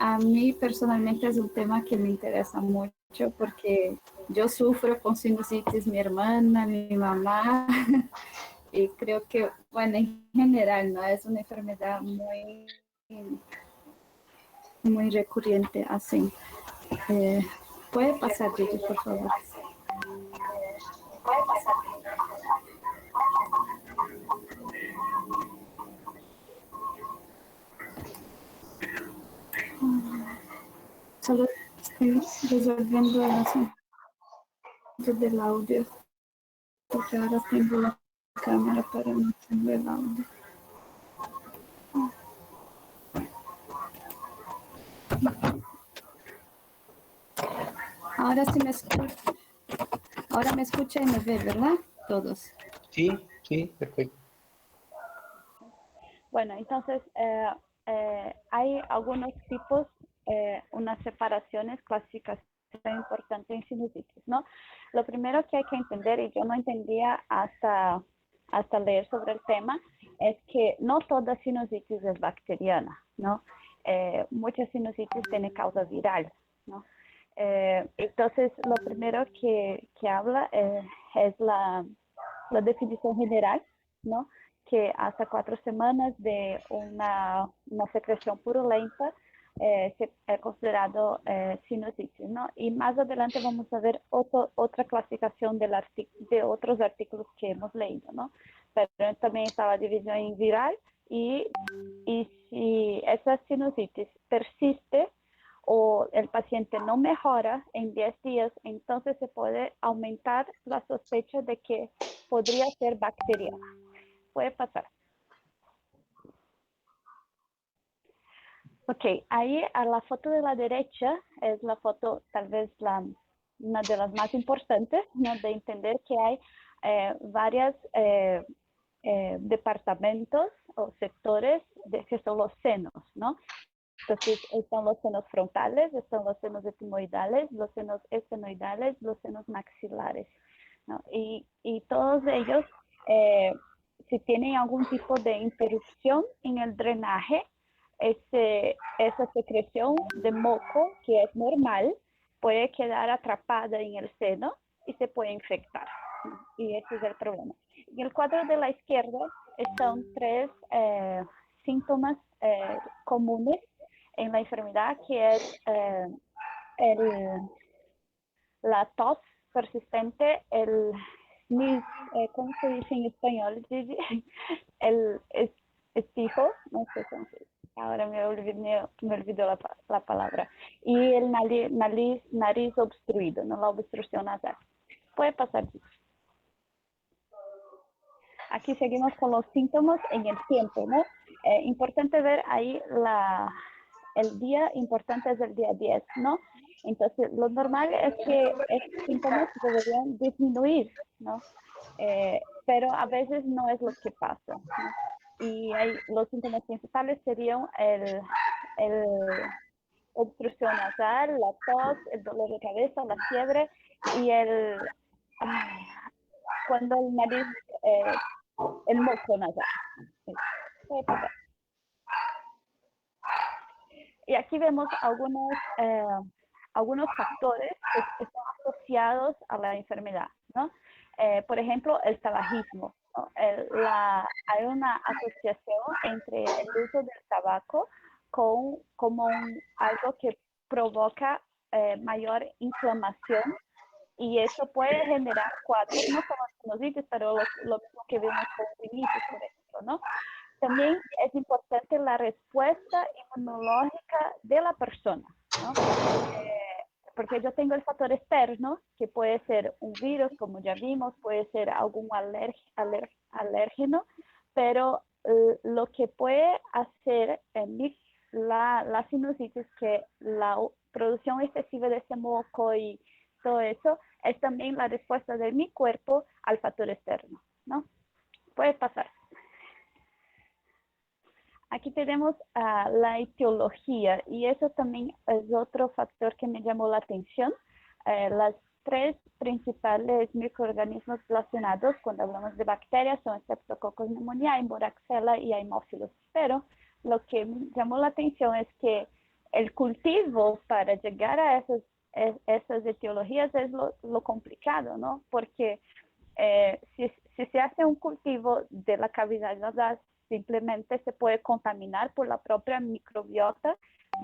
A mí personalmente es un tema que me interesa mucho porque yo sufro con sinusitis, mi hermana, mi mamá, y creo que, bueno, en general, ¿no? Es una enfermedad muy recurrente, así. ¿Puede pasar, Gigi, por favor? Solo estoy resolviendo el asunto del audio, porque ahora tengo la cámara, pero no tengo el audio. Ahora sí me escucha. Ahora me escucha y me ve, ¿verdad? Todos. Sí, sí, perfecto. Bueno, entonces hay algunos tipos, unas separaciones, clasificaciones importantes en sinusitis, ¿no? Lo primero que hay que entender, y yo no entendía hasta leer sobre el tema, es que no toda sinusitis es bacteriana, ¿no? Muchas sinusitis tienen causa viral, ¿no? Entonces, lo primero que habla es la definición general, ¿no? Que hasta 4 semanas de una secreción purulenta se es considerado sinusitis, ¿no? Y más adelante vamos a ver otra clasificación de otros artículos que hemos leído, ¿no? Pero también está la división en viral y si esa sinusitis persiste o el paciente no mejora en 10 días, entonces se puede aumentar la sospecha de que podría ser bacteriana. Puede pasar. Ok, ahí a la foto de la derecha es la foto, tal vez una de las más importantes, ¿no? De entender que hay varios departamentos o sectores que son los senos, ¿no? Entonces, están los senos frontales, están los senos etimoidales, los senos esfenoidales, los senos maxilares, ¿no? Y todos ellos, si tienen algún tipo de interrupción en el drenaje, esa secreción de moco, que es normal, puede quedar atrapada en el seno y se puede infectar, ¿no? Y ese es el problema. En el cuadro de la izquierda están 3 síntomas comunes en la enfermedad, que es la tos persistente, ¿cómo se dice en español, Gigi? El estijo, no sé cómo se dice, ahora me olvidó la palabra, y el nariz obstruido, ¿no? La obstrucción nasal. Puede pasar, Gigi. Aquí seguimos con los síntomas en el tiempo, ¿no? Importante ver ahí el día importante es el día 10, ¿no? Entonces, lo normal es que estos síntomas deberían disminuir, ¿no? Pero a veces no es lo que pasa, ¿no? Y los síntomas principales serían el obstrucción nasal, la tos, el dolor de cabeza, la fiebre y cuando el nariz, el moco nasal. Sí. Y aquí vemos algunos factores que están asociados a la enfermedad, ¿no? Por ejemplo, el tabagismo, ¿no? Hay una asociación entre el uso del tabaco como algo que provoca mayor inflamación, y eso puede generar cuadros, no solo sinusitis, pero lo mismo que vemos con rinitis, por ejemplo, ¿no? También es importante la respuesta inmunológica de la persona, ¿no? Porque yo tengo el factor externo, que puede ser un virus, como ya vimos, puede ser algún alérgeno, pero lo que puede hacer en la sinusitis, que la producción excesiva de ese moco y todo eso, es también la respuesta de mi cuerpo al factor externo, ¿no? Puede pasar. Aquí tenemos la etiología, y eso también es otro factor que me llamó la atención. Las 3 principales microorganismos relacionados cuando hablamos de bacterias son Streptococcus pneumoniae, Moraxella y Haemophilus. Pero lo que me llamó la atención es que el cultivo para llegar a esas etiologías es lo complicado, ¿no? Porque si se hace un cultivo de la cavidad nasal, simplemente se puede contaminar por la propia microbiota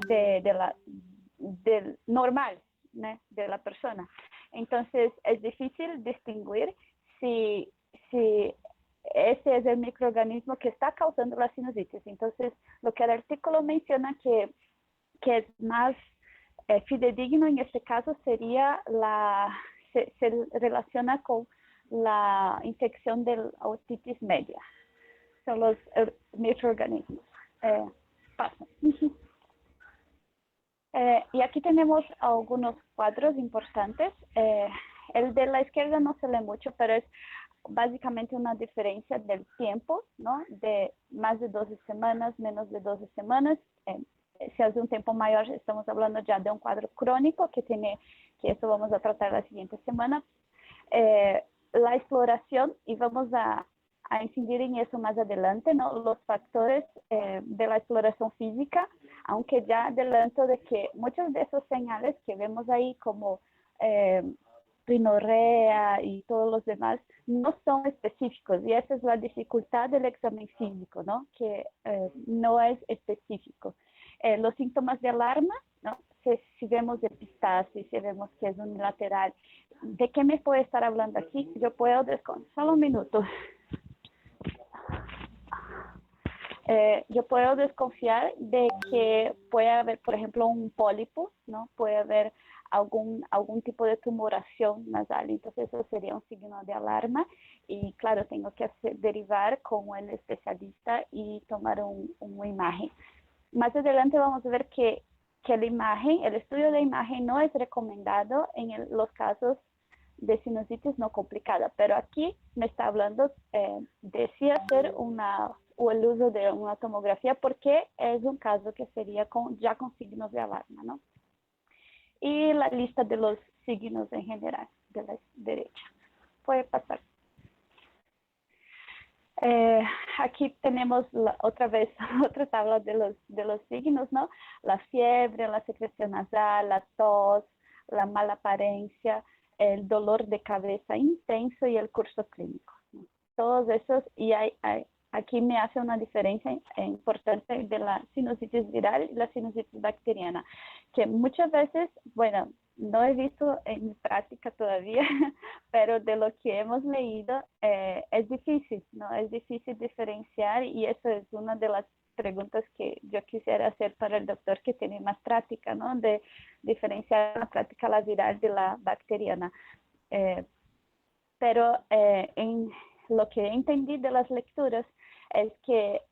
del normal, ¿no? De la persona. Entonces, es difícil distinguir si ese es el microorganismo que está causando la sinusitis. Entonces, lo que el artículo menciona que es más fidedigno en este caso sería se relaciona con la infección de la otitis media. Son los microorganismos. Paso. Y aquí tenemos algunos cuadros importantes. El de la izquierda no se lee mucho, pero es básicamente una diferencia del tiempo, ¿no? De más de 12 semanas, menos de 12 semanas. Si es de un tiempo mayor, estamos hablando ya de un cuadro crónico que eso vamos a tratar la siguiente semana. La exploración, y vamos a incidir en eso más adelante, ¿no? Los factores de la exploración física, aunque ya adelanto de que muchos de esos señales que vemos ahí como rinorrea y todos los demás no son específicos, y esa es la dificultad del examen físico, ¿no? Que no es específico. Los síntomas de alarma, ¿no? Si vemos epistasis, si vemos que es unilateral, ¿de qué me puede estar hablando aquí? Yo puedo solo un minuto. Yo puedo desconfiar de que puede haber, por ejemplo, un pólipo, ¿no? Puede haber algún tipo de tumoración nasal, entonces eso sería un signo de alarma y claro, tengo que derivar con el especialista y tomar una imagen. Más adelante vamos a ver que la imagen, el estudio de imagen no es recomendado en los casos de sinusitis no complicada, pero aquí me está hablando de sí hacer o el uso de una tomografía porque es un caso que sería ya con signos de alarma, ¿no? Y la lista de los signos en general de la derecha. Puede pasar. Aquí tenemos otra vez otra tabla de los signos, ¿no? La fiebre, la secreción nasal, la tos, la mala apariencia, el dolor de cabeza intenso y el curso clínico, ¿no? Todos esos, y aquí me hace una diferencia importante de la sinusitis viral y la sinusitis bacteriana, que muchas veces, bueno, no he visto en mi práctica todavía, pero de lo que hemos leído es difícil, ¿no? Es difícil diferenciar y eso es una de las preguntas que yo quisiera hacer para el doctor que tiene más práctica, ¿no? De diferenciar la práctica la viral de la bacteriana. Pero en lo que entendí de las lecturas es que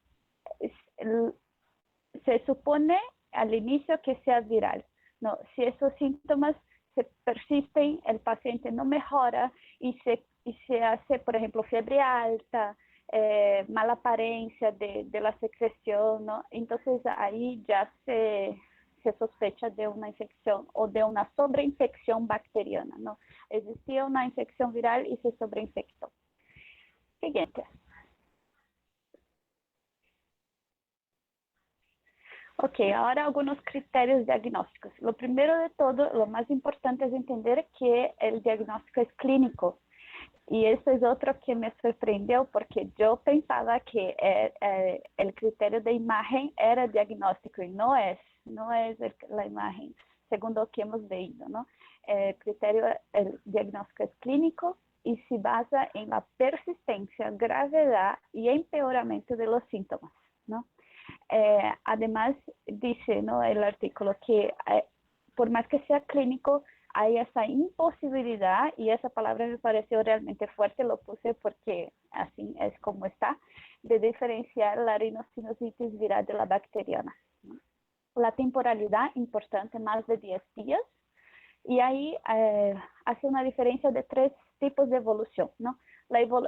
se supone al inicio que sea viral, ¿no? Si esos síntomas se persisten, el paciente no mejora y se hace, por ejemplo, fiebre alta, mala apariencia de la secreción, ¿no? Entonces ahí ya se sospecha de una infección o de una sobreinfección bacteriana, ¿no? Existía una infección viral y se sobreinfectó. Siguiente. Ok, ahora algunos criterios diagnósticos. Lo primero de todo, lo más importante es entender que el diagnóstico es clínico. Y eso es otro que me sorprendió porque yo pensaba que el criterio de imagen era diagnóstico y no es la imagen, según lo que hemos leído, ¿no? El diagnóstico es clínico y se basa en la persistencia, gravedad y empeoramiento de los síntomas, ¿no? Además, dice, ¿no?, el artículo que por más que sea clínico, hay esa imposibilidad, y esa palabra me pareció realmente fuerte, lo puse porque así es como está, de diferenciar la rinosinusitis viral de la bacteriana, ¿no? La temporalidad, importante, más de 10 días, y ahí hace una diferencia de 3 tipos de evolución, ¿no?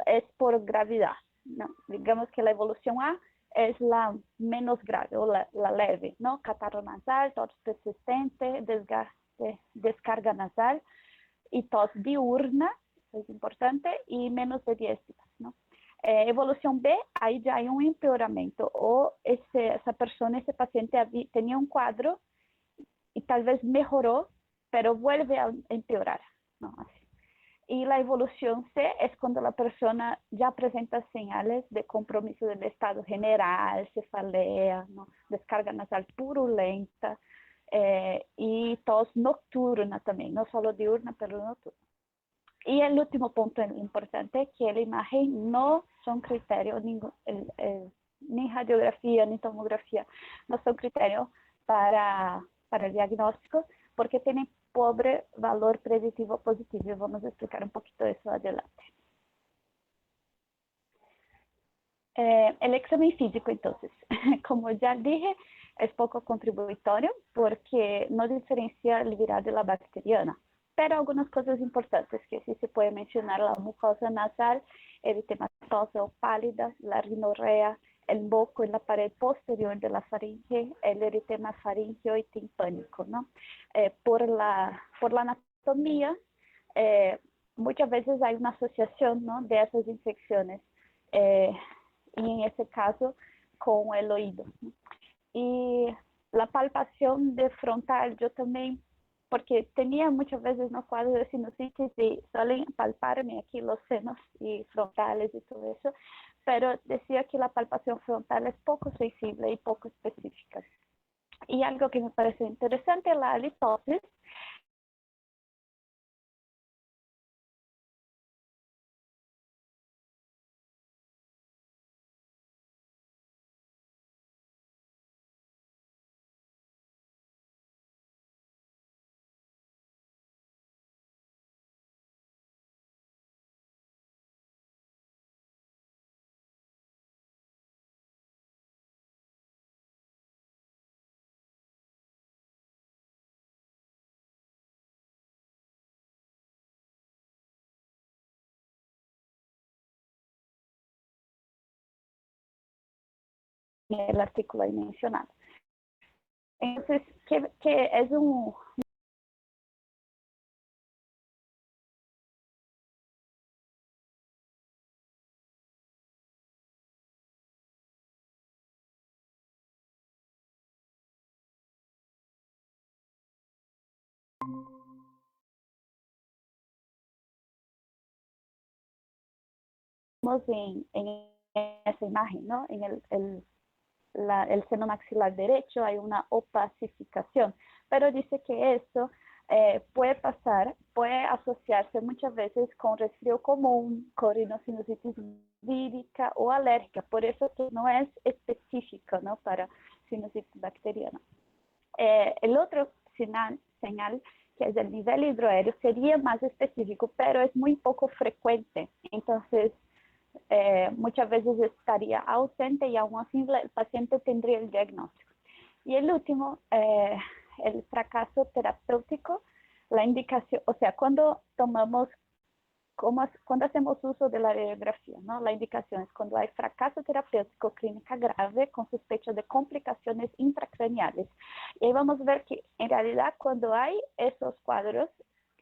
Es por gravedad, ¿no? Digamos que la evolución A es la menos grave o la leve, ¿no? Catarro nasal, tos persistente, descarga nasal y tos diurna, eso es importante, y menos de 10 días, ¿no? Evolución B, ahí ya hay un empeoramento, o esa persona, ese paciente tenía un cuadro tal vez mejoró, pero vuelve a empeorar, ¿no? Así. Y la evolución C es cuando la persona ya presenta señales de compromiso del estado general, cefalea, ¿no? Descarga nasal purulenta y tos nocturna también, no solo diurna, pero nocturna. Y el último punto importante, que la imagen no son criterios, ni radiografía, ni tomografía, no son criterios para el diagnóstico, porque tienen pobre valor predictivo positivo. Vamos a explicar un poquito eso adelante. El examen físico, entonces, como ya dije, es poco contributorio porque no diferencia el viral de la bacteriana. Pero algunas cosas importantes que sí se puede mencionar: la mucosa nasal, eritematosa o pálida, la rinorrea, el moco en la pared posterior de la faringe, el eritema faríngeo y timpánico, ¿no? Por la anatomía, muchas veces hay una asociación, ¿no?, de esas infecciones, y en ese caso con el oído, ¿no? Y la palpación de frontal, yo también, porque tenía muchas veces unos cuadros de sinusitis y suelen palparme aquí los senos y frontales y todo eso, pero decía que la palpación frontal es poco sensible y poco específica. Y algo que me parece interesante, la halitosis. El artículo ahí mencionado. Entonces, que es un... en esa imagen, ¿no? En el seno maxilar derecho hay una opacificación, pero dice que esto puede pasar, puede asociarse muchas veces con resfrío común, con rinosinusitis vírica o alérgica, por eso que no es específica, ¿no?, para sinusitis bacteriana. El otro señal, que es el nivel hidroaéreo, sería más específico, pero es muy poco frecuente, entonces muchas veces estaría ausente y aún así el paciente tendría el diagnóstico. Y el último, el fracaso terapéutico, la indicación, o sea, cuando hacemos uso de la radiografía, ¿no? La indicación es cuando hay fracaso terapéutico, clínica grave, con sospecha de complicaciones intracraneales. Y ahí vamos a ver que en realidad cuando hay esos cuadros,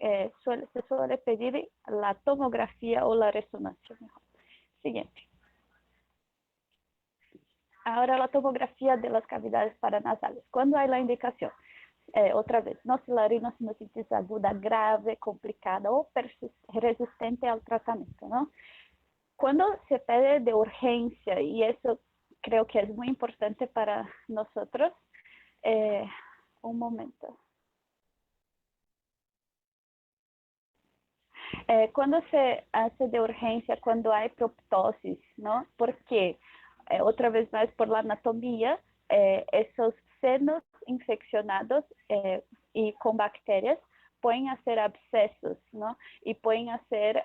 se suele pedir la tomografía o la resonancia mejor. Siguiente. Ahora la tomografía de las cavidades paranasales. ¿Cuándo hay la indicación? Otra vez, no si la rinosinusitis aguda grave, complicada o resistente al tratamiento, ¿no? Cuando se pide de urgencia, y eso creo que es muy importante para nosotros, un momento. Cuando se hace de urgencia, cuando hay proptosis, ¿no? Porque, otra vez más, por la anatomía, esos senos infeccionados y con bacterias pueden hacer abscesos, ¿no? Y pueden hacer,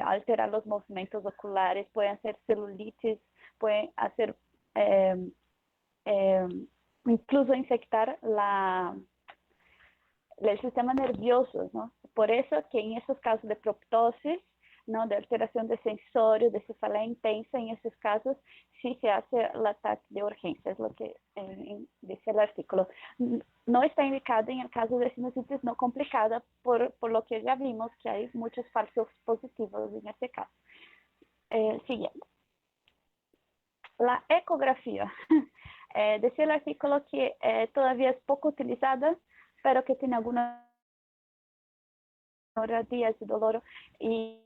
alterar los movimientos oculares, pueden hacer celulitis, pueden hacer, incluso infectar el sistema nervioso, ¿no? Por eso que en esos casos de proptosis, ¿no?, de alteración de sensorio, de cefalea intensa, en esos casos sí se hace el ataque de urgencia, es lo que dice el artículo. No está indicado en el caso de sinusitis no complicada, por lo que ya vimos que hay muchos falsos positivos en este caso. Siguiente. La ecografía. Decía el artículo que todavía es poco utilizada, pero que tiene algunas días de dolor y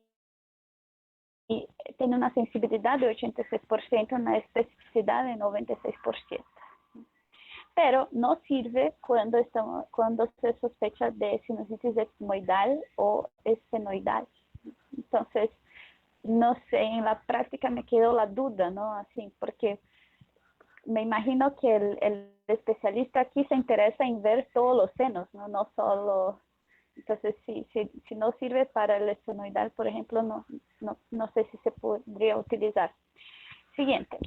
tiene una sensibilidad de 86%, una especificidad de 96%. Pero no sirve cuando se sospecha de sinusitis etmoidal o esfenoidal. Entonces, no sé, en la práctica me quedó la duda, ¿no? Así, porque me imagino que el especialista aquí se interesa en ver todos los senos, ¿no? No solo. Entonces, si no sirve para el esfenoidal, por ejemplo, no sé si se podría utilizar. Siguiente.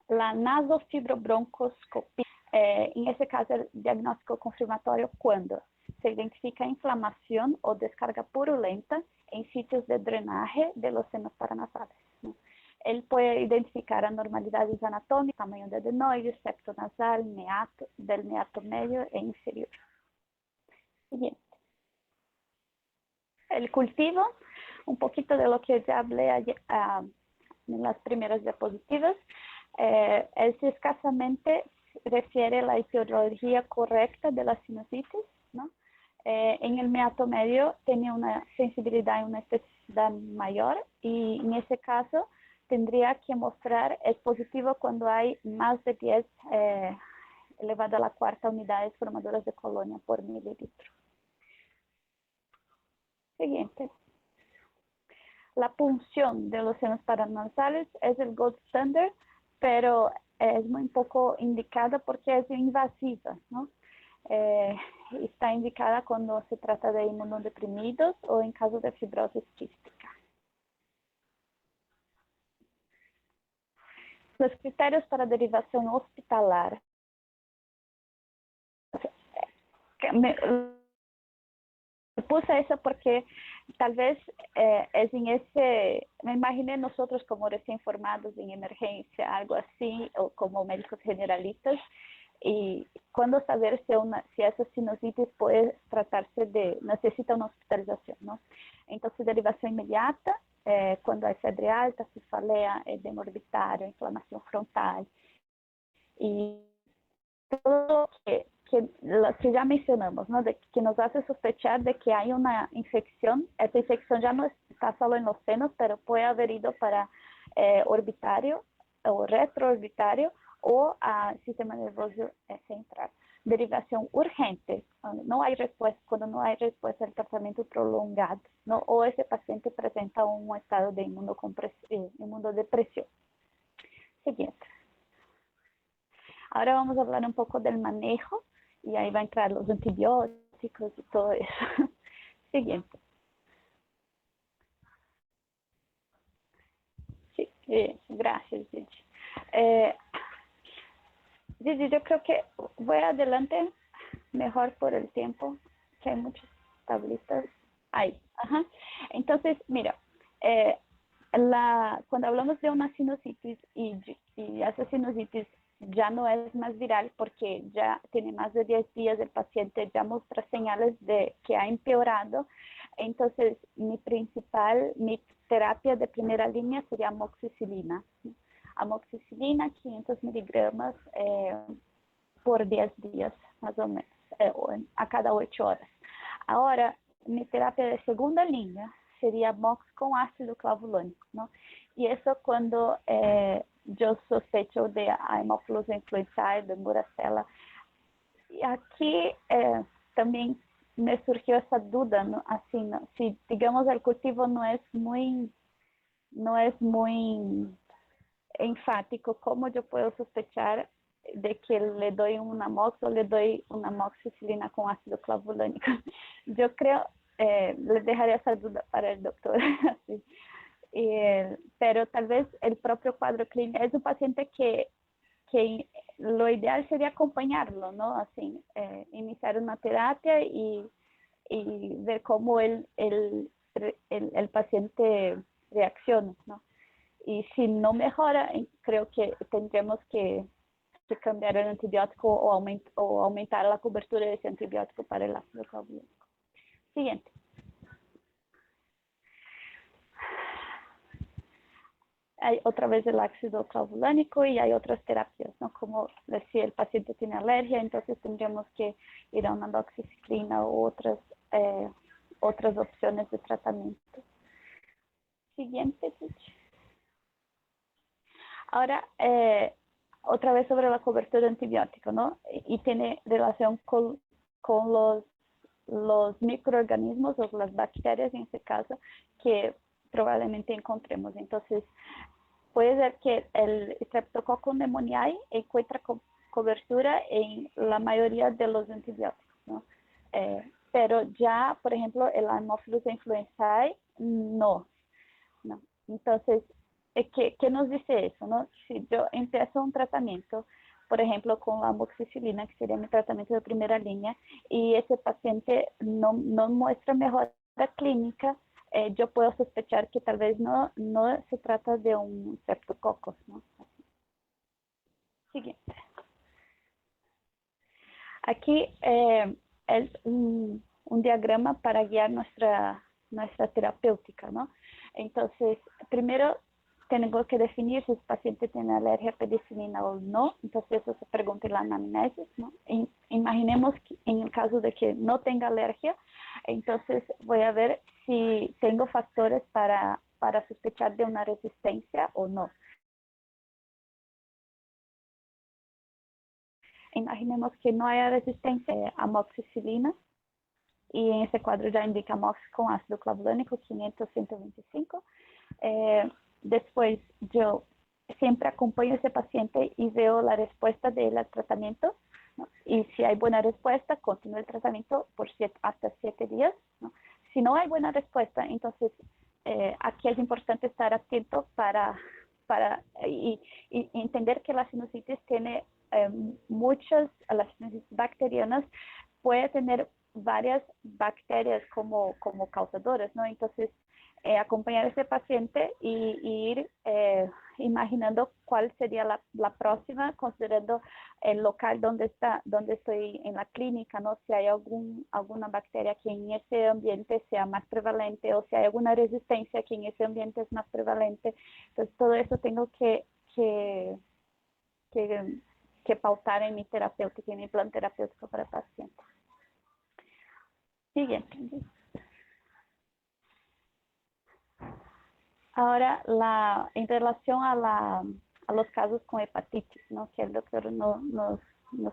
La nasofibrobroncoscopia. En ese caso, el diagnóstico confirmatorio cuando se identifica inflamación o descarga purulenta en sitios de drenaje de los senos paranasales, ¿no? Él puede identificar anormalidades anatómicas, tamaño de adenoides, septo nasal, del meato medio e inferior. Siguiente. El cultivo, un poquito de lo que ya hablé en las primeras diapositivas, es escasamente refiere a la etiología correcta de la sinusitis, ¿no? En el meato medio tiene una sensibilidad y una especificidad mayor y en ese caso tendría que mostrar es positivo cuando hay más de 10 elevado a la cuarta unidades formadoras de colonia por mililitro. Siguiente. La punción de los senos paranasales es el gold standard, pero es muy poco indicada porque es invasiva, ¿no? Está indicada cuando se trata de inmunodeprimidos o en caso de fibrosis quística. Los criterios para derivación hospitalar. Puse eso porque tal vez es en ese, me imaginé nosotros como recién formados en emergencia, algo así, o como médicos generalistas, y cuándo saber si esa sinusitis puede tratarse necesita una hospitalización, ¿no? Entonces, derivación inmediata, cuando hay fiebre alta, cefalea, edema orbitario, inflamación frontal, y todo lo que ya mencionamos, ¿no? Que nos hace sospechar de que hay una infección. Esta infección ya no está solo en los senos, pero puede haber ido para orbitario o retroorbitario o a sistema nervioso central. Derivación urgente, no hay respuesta, cuando no hay respuesta al tratamiento prolongado, ¿no? O ese paciente presenta un estado de inmunodepresión. Siguiente. Ahora vamos a hablar un poco del manejo y ahí va a entrar los antibióticos y todo eso. Siguiente. Sí, gracias, Gigi. Gigi, yo creo que voy adelante mejor por el tiempo, que hay muchas tablitas. Ahí, ajá. Entonces, mira, cuando hablamos de una sinusitis y esa sinusitis ya no es más viral porque ya tiene más de 10 días, el paciente ya muestra señales de que ha empeorado. Entonces, mi terapia de primera línea sería amoxicilina. Amoxicilina, 500 miligramos por 10 días, más o menos, a cada 8 horas. Ahora, mi terapia de segunda línea sería MOX con ácido clavulónico, ¿no? Y eso cuando yo sospecho de Haemophilus influenzae, de Muracella. Y aquí también me surgió esa duda, ¿no? Así, ¿no? Si, digamos, el cultivo no es muy enfático, ¿cómo yo puedo sospechar de que le doy una MOX o le doy una amoxicilina con ácido clavulónico? Yo creo, le dejaré esa duda para el doctor. Sí. Pero tal vez el propio cuadro clínico es un paciente que lo ideal sería acompañarlo, ¿no? Así, iniciar una terapia y ver cómo el paciente reacciona, ¿no? Y si no mejora, creo que tendremos que cambiar el antibiótico o aumentar la cobertura de ese antibiótico para el ácido clavulónico. Siguiente. hay otra vez el ácido clavulánico y hay otras terapias, ¿no? Como si el paciente tiene alergia, entonces tendríamos que ir a una doxiciclina o otras opciones de tratamiento. Siguiente, teacher. Ahora, otra vez sobre la cobertura antibiótica, ¿no? Y tiene relación con los microorganismos o las bacterias en este caso que probablemente encontremos. Entonces, puede ser que el Streptococcus pneumoniae encuentra cobertura en la mayoría de los antibióticos, ¿no? Pero ya, por ejemplo, el Haemophilus influenzae, no. Entonces, ¿qué nos dice eso, no? Si yo empiezo un tratamiento, por ejemplo, con la amoxicilina, que sería mi tratamiento de primera línea, y ese paciente no muestra mejora clínica, yo puedo sospechar que tal vez no se trata de un Streptococcus, ¿no? Siguiente. Aquí es un diagrama para guiar nuestra terapéutica, ¿no? Entonces, primero tengo que definir si el paciente tiene alergia a penicilina o no. Entonces, eso se pregunta en la anamnesis, ¿no? Imaginemos que en el caso de que no tenga alergia, entonces voy a ver si tengo factores para sospechar de una resistencia o no. Imaginemos que no haya resistencia a amoxicilina. Y en ese cuadro ya indica amox con ácido clavulánico 500-125. Después yo siempre acompaño a ese paciente y veo la respuesta del tratamiento, ¿no? Y si hay buena respuesta, continúo el tratamiento por hasta 7 días, ¿no? Si no hay buena respuesta, entonces aquí es importante estar atento y entender que la sinusitis tiene las sinusitis bacterianas puede tener varias bacterias como causadoras, ¿no? Entonces, acompañar a ese paciente y ir imaginando cuál sería la próxima, considerando el local donde estoy en la clínica, ¿no? Si hay alguna bacteria que en ese ambiente sea más prevalente o si hay alguna resistencia que en ese ambiente es más prevalente. Entonces, todo eso tengo que pautar en mi terapéutica, en mi plan terapéutico para el paciente. Siguiente. Ahora, en relación a los casos con hepatitis, ¿no? Que el doctor nos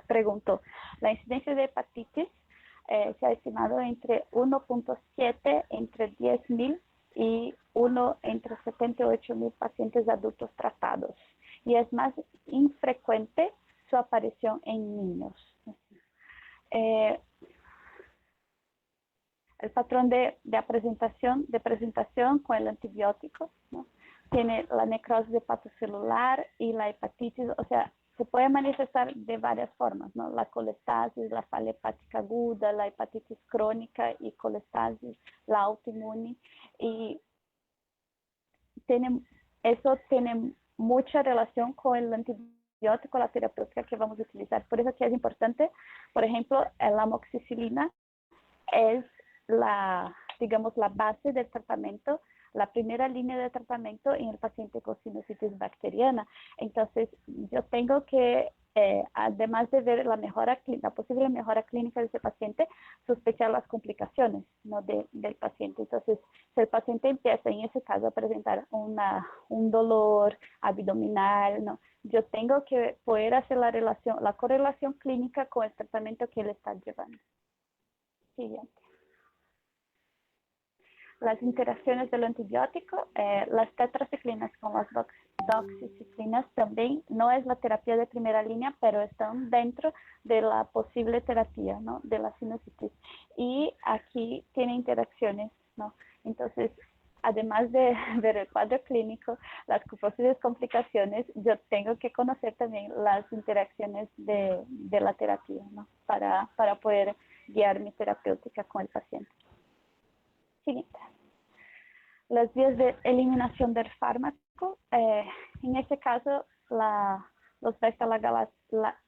preguntó. La incidencia de hepatitis se ha estimado entre 1.7 entre 10.000 y 1 entre 78.000 pacientes adultos tratados. Y es más infrecuente su aparición en niños. El patrón de presentación con el antibiótico, ¿no? Tiene la necrosis hepatocelular y la hepatitis, o sea, se puede manifestar de varias formas, ¿no? La colestasis, la falla hepática aguda, la hepatitis crónica y colestasis, la autoinmune. Y eso tiene mucha relación con el antibiótico, la terapéutica que vamos a utilizar. Por eso que es importante, por ejemplo, la amoxicilina es la base del tratamiento, la primera línea de tratamiento en el paciente con sinusitis bacteriana. Entonces, yo tengo que, además de ver la posible mejora clínica de ese paciente, sospechar las complicaciones, ¿no? del paciente. Entonces, si el paciente empieza en ese caso a presentar un dolor abdominal, ¿no? Yo tengo que poder hacer la correlación clínica con el tratamiento que él está llevando. Siguiente. Las interacciones del antibiótico, las tetraciclinas con las doxiciclinas también no es la terapia de primera línea, pero están dentro de la posible terapia, ¿no? De la sinusitis. Y aquí tiene interacciones, ¿no? Entonces, además de ver el cuadro clínico, las posibles complicaciones, yo tengo que conocer también las interacciones de la terapia, ¿no? Para poder guiar mi terapéutica con el paciente. Siguiente. Las vías de eliminación del fármaco. En este caso, los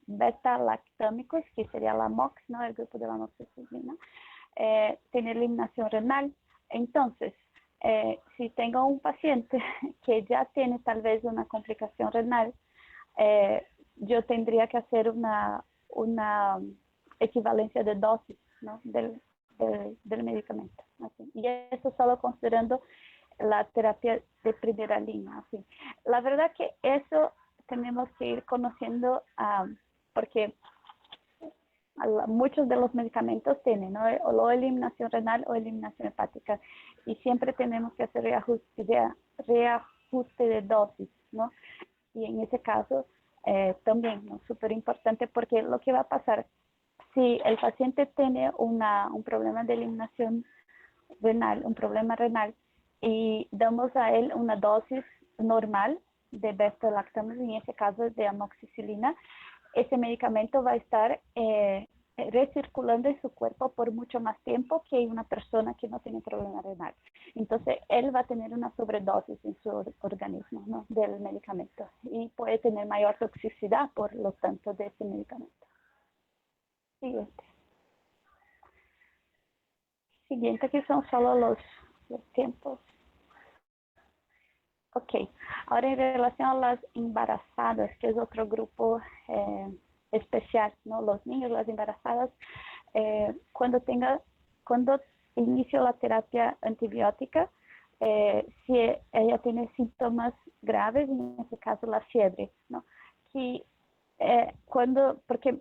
beta-lactámicos, que sería la MOX, ¿no? El grupo de la amoxicilina, tiene eliminación renal. Entonces, si tengo un paciente que ya tiene tal vez una complicación renal, yo tendría que hacer una equivalencia de dosis, ¿no? del medicamento. Así. Y eso solo considerando la terapia de primera línea. Así. La verdad que eso tenemos que ir conociendo porque muchos de los medicamentos tienen, ¿no? O eliminación renal o eliminación hepática, y siempre tenemos que hacer reajuste de dosis, ¿no? Y en ese caso también, ¿no? Súper importante, porque lo que va a pasar si el paciente tiene un problema de eliminación renal, un problema renal, y damos a él una dosis normal de beta-lactamida, en ese caso de amoxicilina, ese medicamento va a estar recirculando en su cuerpo por mucho más tiempo que una persona que no tiene problema renal. Entonces, él va a tener una sobredosis en su organismo, ¿no? Del medicamento, y puede tener mayor toxicidad, por lo tanto, de ese medicamento. Siguiente, que son solo los tiempos. Ok, ahora en relación a las embarazadas, que es otro grupo especial, ¿no? Los niños, las embarazadas, cuando inicio la terapia antibiótica, si ella tiene síntomas graves, en este caso la fiebre, ¿no? Porque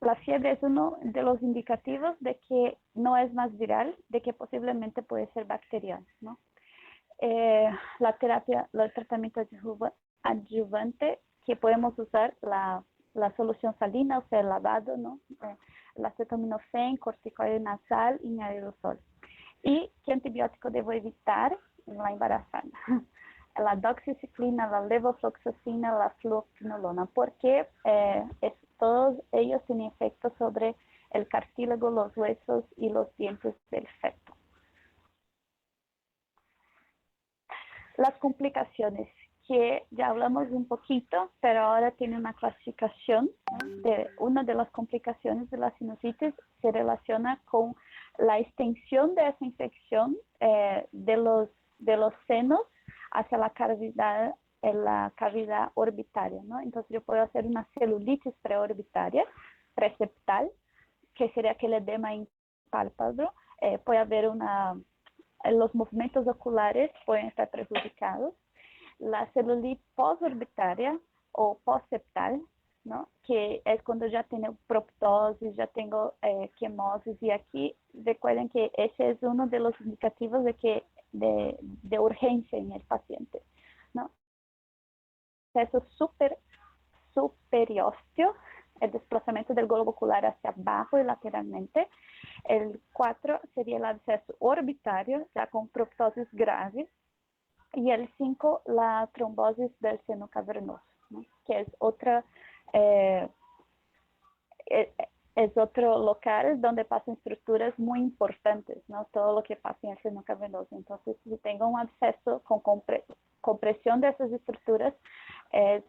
la fiebre es uno de los indicativos de que no es más viral, de que posiblemente puede ser bacteriano, ¿no? El tratamiento adyuvante, que podemos usar la solución salina, o sea, el lavado, ¿no? El acetaminofén, corticoide nasal y aerosol. ¿Y qué antibiótico debo evitar en la embarazada? La doxiciclina, la levofloxacina, la fluoquinolona, porque todos ellos tienen efecto sobre el cartílago, los huesos y los dientes del feto. Las complicaciones, que ya hablamos un poquito, pero ahora tiene una clasificación, ¿no? Una de las complicaciones de la sinusitis se relaciona con la extensión de esa infección de los senos hacia la cavidad orbitaria, ¿no? Entonces yo puedo hacer una celulitis preorbitaria, preseptal, que sería aquel edema impálpable. Puede haber los movimientos oculares pueden estar perjudicados. La celulitis posorbitaria o postseptal, ¿no? Que es cuando ya tengo proptosis, ya tengo quimosis, y aquí recuerden que ese es uno de los indicativos de urgencia en el paciente, ¿no? Proceso superiósteo, el desplazamiento del globo ocular hacia abajo y lateralmente. El 4 sería el absceso orbitario, ya con proptosis grave. Y el 5, la trombosis del seno cavernoso, ¿no? Que es otro local donde pasan estructuras muy importantes, ¿no? Todo lo que pasa en el seno cavernoso. Entonces, si tengo un absceso con compresión de esas estructuras, es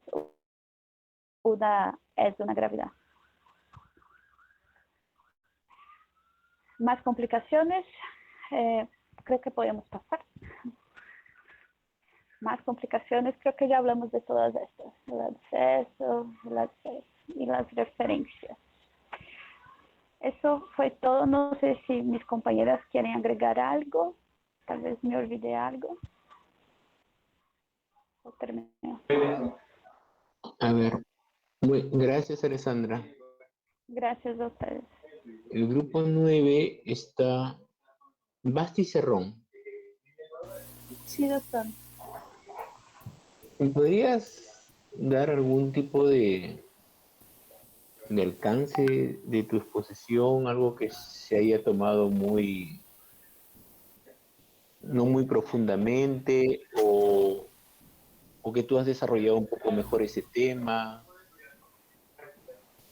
una gravedad. Más complicaciones, creo que podemos pasar. Más complicaciones, creo que ya hablamos de todas estas, el absceso y las referencias. Eso fue todo. No sé si mis compañeras quieren agregar algo, tal vez me olvidé algo. O terminé. A ver, gracias, Alessandra. Gracias a ustedes. El grupo 9 está Basti Cerrón. Sí, doctor. ¿Podrías dar algún tipo de alcance de tu exposición, algo que se haya tomado no muy profundamente, o que tú has desarrollado un poco mejor ese tema?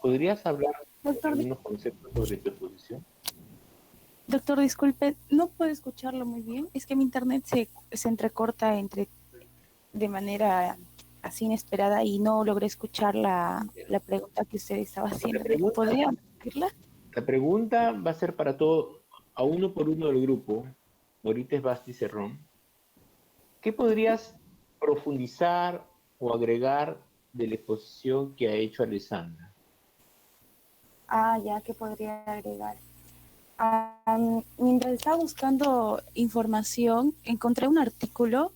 ¿Podrías hablar Doctor, algunos conceptos sobre tu exposición? doctor, disculpe, no puedo escucharlo muy bien. Es que mi internet se entrecorta de manera así inesperada y no logré escuchar la pregunta que usted estaba haciendo. ¿Podría repetirla? La pregunta va a ser para todo, a uno por uno del grupo. Ahorita es Basti Cerrón. ¿Qué podrías profundizar o agregar de la exposición que ha hecho Alessandra? Ya que podría agregar. Mientras estaba buscando información, encontré un artículo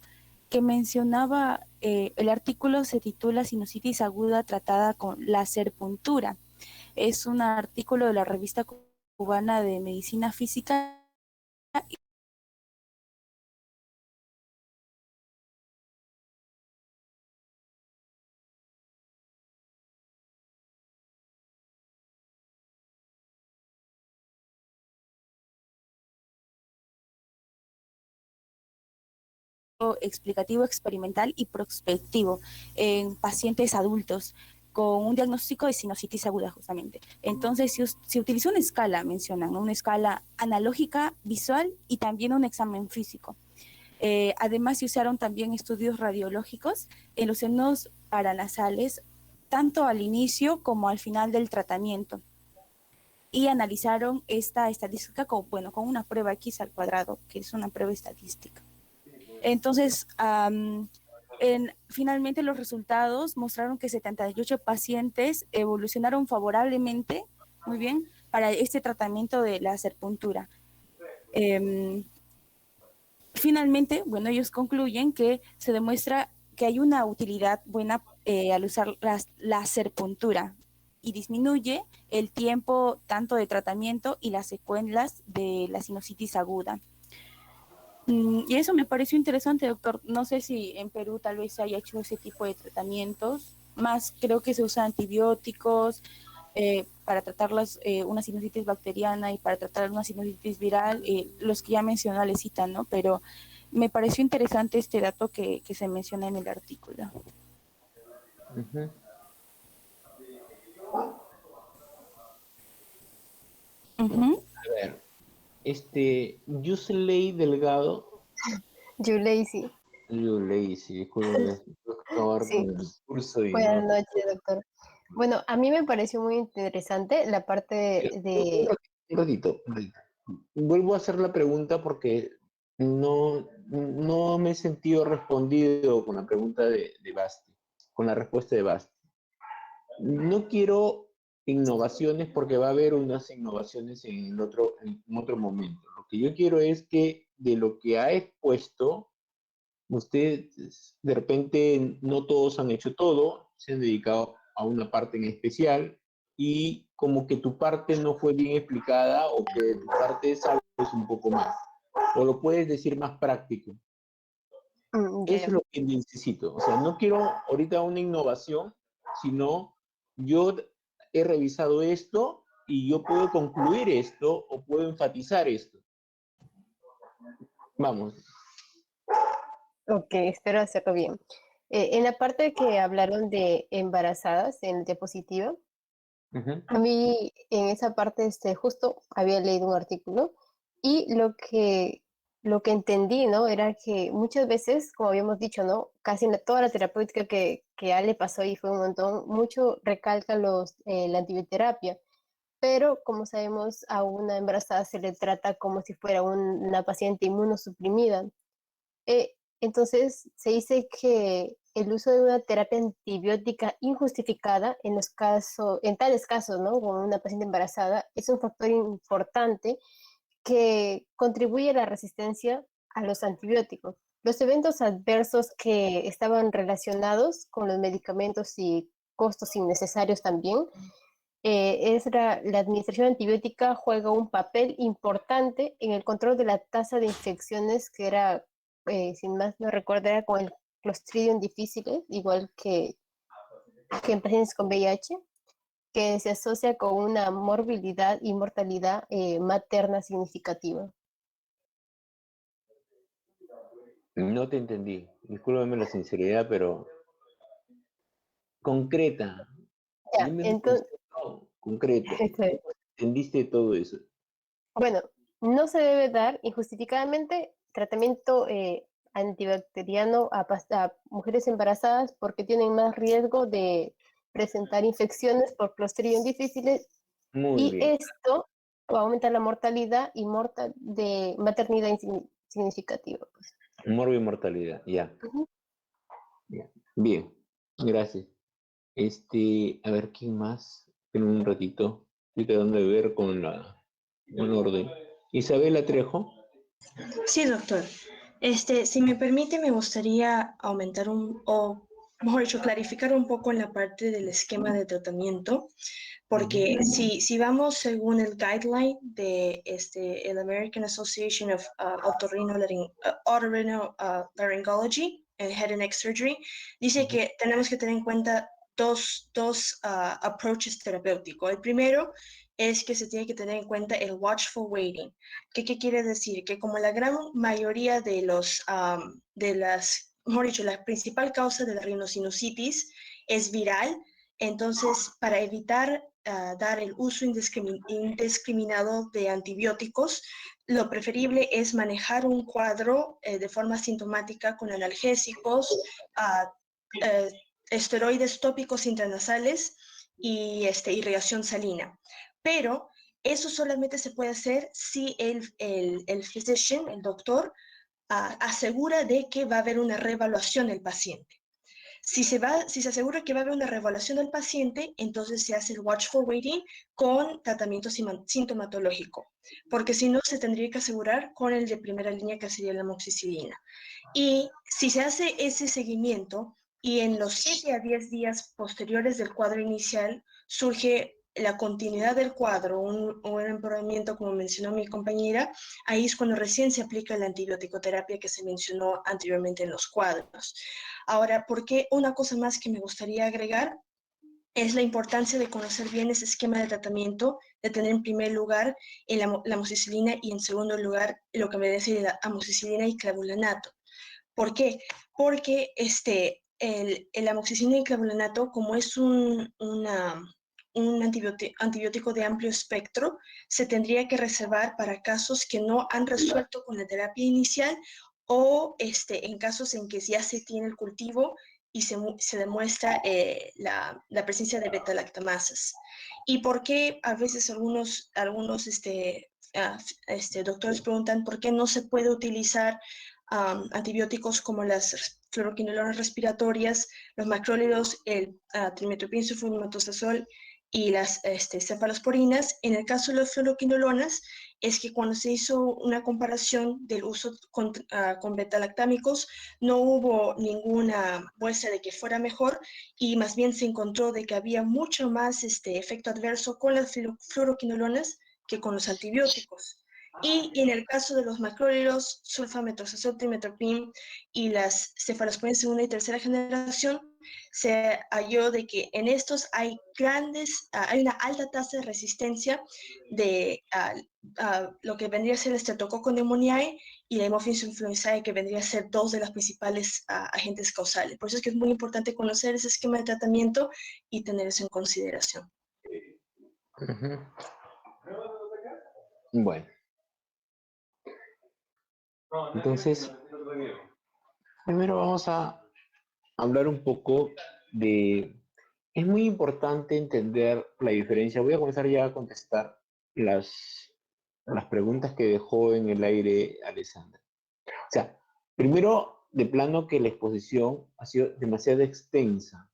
que mencionaba, el artículo se titula Sinusitis aguda tratada con laserpuntura. Es un artículo de la revista cubana de medicina física. Explicativo, experimental y prospectivo en pacientes adultos con un diagnóstico de sinusitis aguda justamente. Entonces se utilizó una escala, mencionan, ¿no? Una escala analógica, visual y también un examen físico. Además se usaron también estudios radiológicos en los senos paranasales, tanto al inicio como al final del tratamiento. Y analizaron esta estadística con una prueba X al cuadrado, que es una prueba estadística. Entonces, finalmente los resultados mostraron que 78 pacientes evolucionaron favorablemente, muy bien, para este tratamiento de la acupuntura. Finalmente, ellos concluyen que se demuestra que hay una utilidad buena al usar la acupuntura y disminuye el tiempo tanto de tratamiento y las secuelas de la sinusitis aguda. Y eso me pareció interesante, doctor. No sé si en Perú tal vez se haya hecho ese tipo de tratamientos. Más creo que se usan antibióticos para tratar una sinusitis bacteriana y para tratar una sinusitis viral. Los que ya mencionó Alecita, ¿no? Pero me pareció interesante este dato que se menciona en el artículo. Uh-huh. Uh-huh. A ver, Yusley Delgado. Yuleisi. Yuleisi, discúlpeme, acabar Sí. con el discurso y Buenas no. noches, doctor. Bueno, a mí me pareció muy interesante la parte de... Un ratito. Vuelvo a hacer la pregunta porque no me he sentido respondido con la pregunta de Basti, con la respuesta de Basti. No quiero innovaciones porque va a haber unas innovaciones en otro momento. Lo que yo quiero es que de lo que ha expuesto, ustedes de repente no todos han hecho todo, se han dedicado a una parte en especial y como que tu parte no fue bien explicada o que tu parte sabes un poco más. O lo puedes decir más práctico. Eso es lo que necesito. O sea, no quiero ahorita una innovación, sino yo he revisado esto y yo puedo concluir esto o puedo enfatizar esto. Vamos. Ok, espero hacerlo bien. En la parte que hablaron de embarazadas en diapositiva, a mí en esa parte justo había leído un artículo y lo que entendí, ¿no? Era que muchas veces, como habíamos dicho, ¿no? Casi en toda la terapéutica que a le pasó y fue un montón, mucho recalca la antibioterapia, pero como sabemos, a una embarazada se le trata como si fuera una paciente inmunosuprimida. Entonces, se dice que el uso de una terapia antibiótica injustificada en tales casos, ¿no? Como una paciente embarazada, es un factor importante que contribuye a la resistencia a los antibióticos. Los eventos adversos que estaban relacionados con los medicamentos y costos innecesarios también, la administración antibiótica juega un papel importante en el control de la tasa de infecciones que era, sin más no recuerdo, era con el Clostridium difficile, igual que en pacientes con VIH, que se asocia con una morbilidad y mortalidad materna significativa. No te entendí. Discúlpame la sinceridad, pero concreta. Ya, Dime un entonces, concepto concreto. ¿Entendiste todo eso? bueno, no se debe dar injustificadamente tratamiento antibacteriano a mujeres embarazadas porque tienen más riesgo de presentar infecciones por Clostridium difficile Muy y bien. esto va a aumentar la mortalidad y de maternidad significativa. Morbimortalidad, ya. Ya. Bien, gracias. A ver, ¿quién más? En un ratito. Estoy tratando de ver con el orden. Isabela Trejo. Sí, doctor. Si me permite, me gustaría aumentar o mejor dicho, clarificar un poco en la parte del esquema de tratamiento, porque si vamos según el guideline de el American Association of Otorhinolaryngology and Head and Neck Surgery, dice que tenemos que tener en cuenta dos approaches terapéuticos. El primero es que se tiene que tener en cuenta el watchful waiting. ¿Qué quiere decir? Que como la gran mayoría de mejor dicho, la principal causa de la rinosinusitis es viral, entonces para evitar dar el uso indiscriminado de antibióticos, lo preferible es manejar un cuadro de forma sintomática con analgésicos, esteroides tópicos intranasales y irrigación salina. Pero eso solamente se puede hacer si el physician, el doctor, asegura de que va a haber una reevaluación del paciente. Si se asegura que va a haber una reevaluación del paciente, entonces se hace el watchful waiting con tratamiento sintomatológico, porque si no, se tendría que asegurar con el de primera línea, que sería la amoxicilina. Y si se hace ese seguimiento y en los 7 a 10 días posteriores del cuadro inicial surge la continuidad del cuadro, un empeoramiento, como mencionó mi compañera, ahí es cuando recién se aplica la antibiótico-terapia que se mencionó anteriormente en los cuadros. Ahora, ¿por qué una cosa más que me gustaría agregar? Es la importancia de conocer bien ese esquema de tratamiento, de tener en primer lugar la amoxicilina y en segundo lugar lo que me decía la amoxicilina y clavulanato. ¿Por qué? Porque el amoxicilina y clavulanato, como es un antibiótico de amplio espectro, se tendría que reservar para casos que no han resuelto con la terapia inicial o en casos en que ya se tiene el cultivo y se demuestra la presencia de beta-lactamasas. ¿Y por qué a veces algunos doctores preguntan por qué no se puede utilizar antibióticos como las fluoroquinolonas respiratorias, los macrólidos, el trimethoprim, sulfonimatoxazol y las cefalosporinas? En el caso de las fluoroquinolonas, es que cuando se hizo una comparación del uso con beta-lactámicos, no hubo ninguna muestra de que fuera mejor y más bien se encontró de que había mucho más efecto adverso con las fluoroquinolonas que con los antibióticos. Y en el caso de los macrólidos, sulfamethoxazol, trimethoprim y las cefalosporinas segunda y tercera generación, se halló de que en estos hay una alta tasa de resistencia de lo que vendría a ser el Streptococcus pneumoniae y la Haemophilus influenzae, que vendría a ser dos de las principales agentes causales. Por eso es que es muy importante conocer ese esquema de tratamiento y tener eso en consideración. Bueno. Entonces, primero vamos a hablar un poco de... Es muy importante entender la diferencia. Voy a comenzar ya a contestar las preguntas que dejó en el aire Alessandra. O sea, primero, de plano que la exposición ha sido demasiado extensa.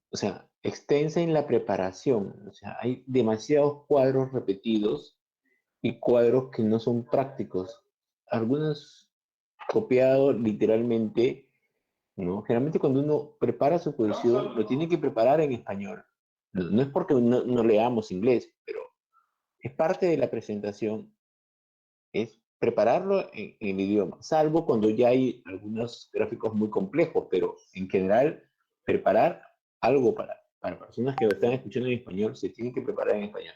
O sea, extensa en la preparación. O sea, hay demasiados cuadros repetidos y cuadros que no son prácticos. Algunos copiados literalmente, ¿no? Generalmente cuando uno prepara su exposición, lo tiene que preparar en español. No es porque no leamos inglés, pero es parte de la presentación, es prepararlo en el idioma, salvo cuando ya hay algunos gráficos muy complejos, pero en general preparar algo para personas que lo están escuchando en español se tiene que preparar en español.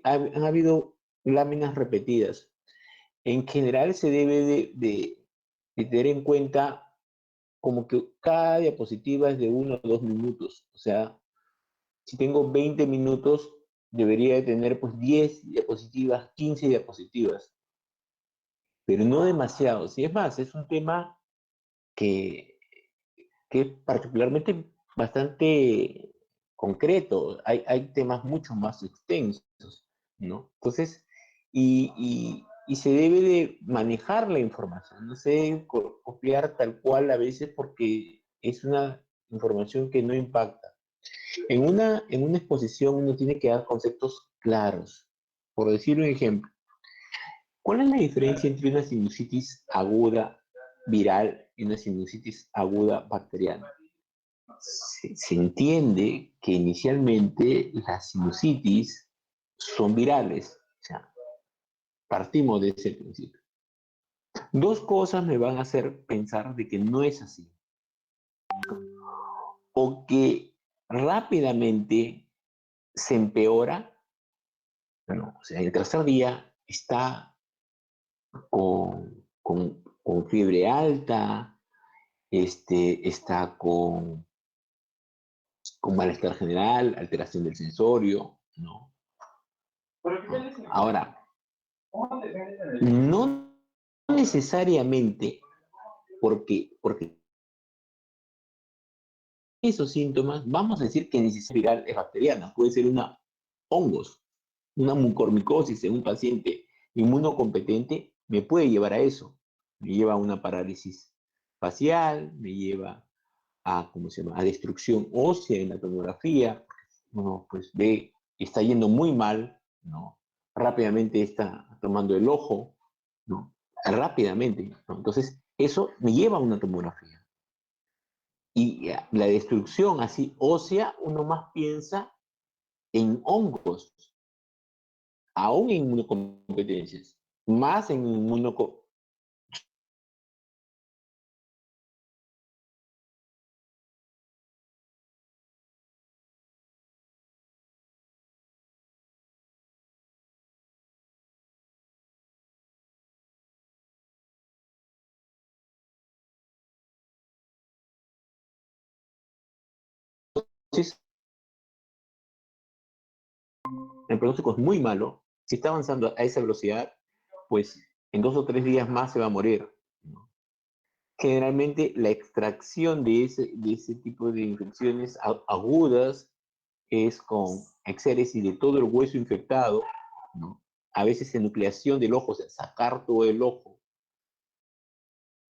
Han habido láminas repetidas. En general se debe de tener en cuenta como que cada diapositiva es de 1 o 2 minutos. O sea, si tengo 20 minutos, debería de tener pues 10 diapositivas, 15 diapositivas. Pero no demasiado. Si es más, es un tema que es particularmente bastante concreto. Hay temas mucho más extensos, ¿no? Entonces, y y se debe de manejar la información, no se debe copiar tal cual a veces porque es una información que no impacta. En una exposición uno tiene que dar conceptos claros. Por decir un ejemplo, ¿cuál es la diferencia entre una sinusitis aguda viral y una sinusitis aguda bacteriana? Se entiende que inicialmente las sinusitis son virales, o sea, partimos de ese principio. Dos cosas me van a hacer pensar de que no es así. O que rápidamente se empeora, bueno, o sea, el tercer día está con fiebre alta, está con malestar general, alteración del sensorio, ¿no? Ahora, no necesariamente porque esos síntomas, vamos a decir que ni siquiera viral es bacteriana, puede ser una hongos, una mucormicosis en un paciente inmunocompetente, me puede llevar a eso, me lleva a una parálisis facial, me lleva a, ¿cómo se llama?, a destrucción ósea en la tomografía, uno pues ve que está yendo muy mal, ¿no? Rápidamente está tomando el ojo, ¿no? Rápidamente, ¿no? Entonces, eso me lleva a una tomografía. Y la destrucción así ósea, uno más piensa en hongos, aún en inmunocompetencias, más en inmunocompetencias. El pronóstico es muy malo. Si está avanzando a esa velocidad, pues en 2 o 3 días más se va a morir, ¿no? Generalmente la extracción de ese tipo de infecciones agudas es con exéresis de todo el hueso infectado, ¿no? A veces enucleación del ojo, o sea, sacar todo el ojo,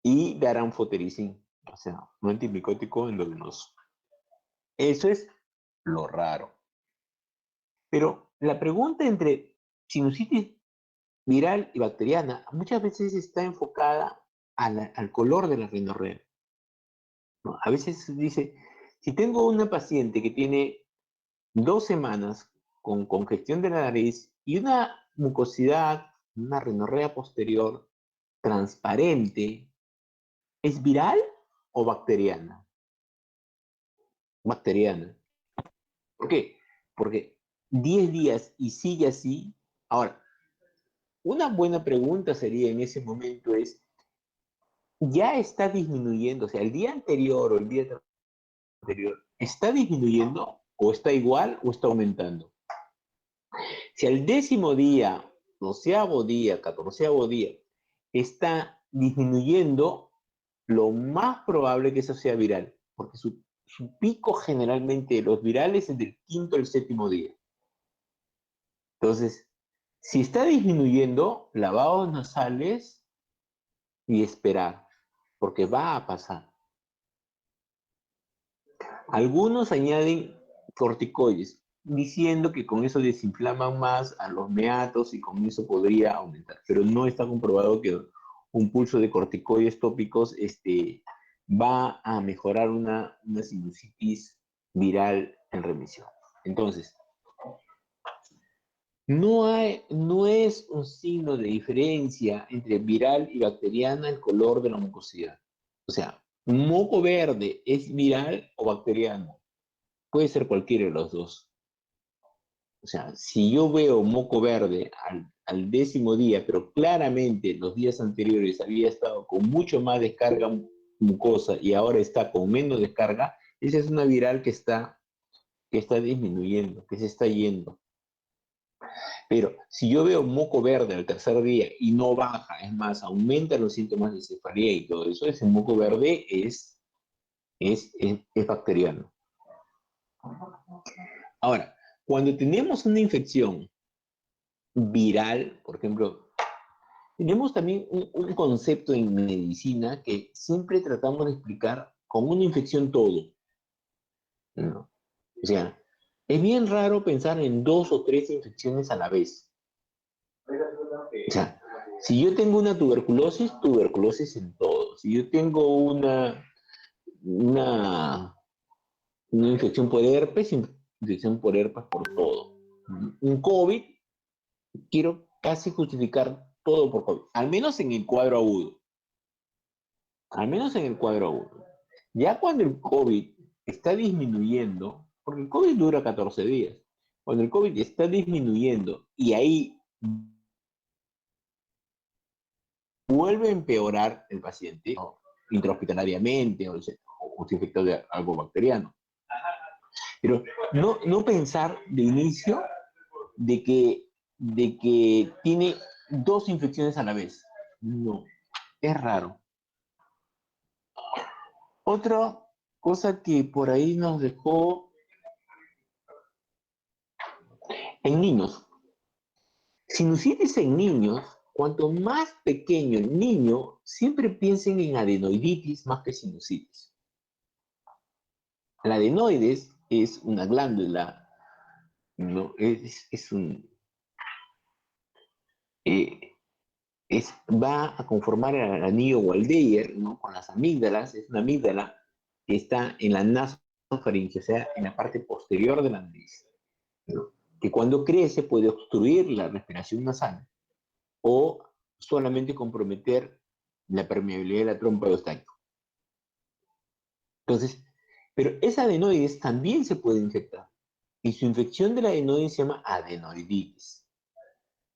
y dar anfotericin, o sea, un antimicótico endovenoso. Eso es lo raro. Pero la pregunta entre sinusitis viral y bacteriana muchas veces está enfocada al color de la rinorrea, ¿no? A veces dice, si tengo una paciente que tiene 2 semanas con congestión de la nariz y una mucosidad, una rinorrea posterior transparente, ¿es viral o bacteriana? Bacteriana. ¿Por qué? Porque 10 días y sigue así. Ahora, una buena pregunta sería en ese momento es, ¿ya está disminuyendo? O sea, el día anterior o el día anterior, ¿está disminuyendo o está igual o está aumentando? Si al 10.º día, 12.º día, 14.º día, está disminuyendo, lo más probable que eso sea viral, porque su pico generalmente de los virales es del 5.º al 7.º día. Entonces, si está disminuyendo, lavados nasales y esperar, porque va a pasar. Algunos añaden corticoides, diciendo que con eso desinflaman más a los meatos y con eso podría aumentar, pero no está comprobado que un pulso de corticoides tópicos va a mejorar una sinusitis viral en remisión. Entonces, no es un signo de diferencia entre viral y bacteriana el color de la mucosidad. O sea, un moco verde es viral o bacteriano. Puede ser cualquiera de los dos. O sea, si yo veo moco verde al 10.º día, pero claramente los días anteriores había estado con mucho más descarga mucosa y ahora está con menos descarga, esa es una viral que está disminuyendo, que se está yendo. Pero si yo veo moco verde al 3.er día y no baja, es más, aumentan los síntomas de cefalea y todo eso, ese moco verde es bacteriano. Ahora, cuando tenemos una infección viral, por ejemplo, Tenemos también un concepto en medicina que siempre tratamos de explicar como una infección todo, ¿no? O sea, es bien raro pensar en 2 o 3 infecciones a la vez. O sea, si yo tengo una tuberculosis, tuberculosis en todo. Si yo tengo una infección por herpes, infección por herpes por todo. Un COVID, quiero casi justificar todo por COVID, al menos en el cuadro agudo. Al menos en el cuadro agudo. Ya cuando el COVID está disminuyendo, porque el COVID dura 14 días, cuando el COVID está disminuyendo y ahí vuelve a empeorar el paciente, o intrahospitalariamente, o se infectó de algo bacteriano. Pero no pensar de inicio de que tiene 2 infecciones a la vez. No, es raro. Otra cosa que por ahí nos dejó en niños. Sinusitis en niños, cuanto más pequeño el niño, siempre piensen en adenoiditis más que sinusitis. La adenoides es una glándula, ¿no? Va a conformar el anillo Waldeyer, ¿no? Con las amígdalas. Es una amígdala que está en la nasofaringe, o sea, en la parte posterior de la nariz, ¿no? Que cuando crece puede obstruir la respiración nasal o solamente comprometer la permeabilidad de la trompa de Eustaquio. Entonces, pero esa adenoides también se puede infectar. Y su infección de la adenoides se llama adenoiditis.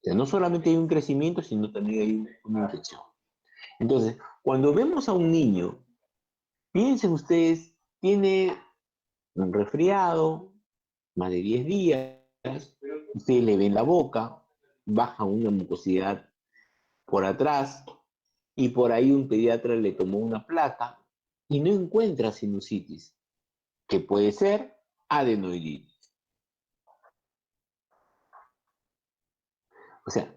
O sea, no solamente hay un crecimiento, sino también hay una infección. Entonces, cuando vemos a un niño, piensen ustedes, tiene un resfriado, más de 10 días, ustedes le ven la boca, baja una mucosidad por atrás, y por ahí un pediatra le tomó una placa y no encuentra sinusitis, que puede ser adenoiditis. O sea,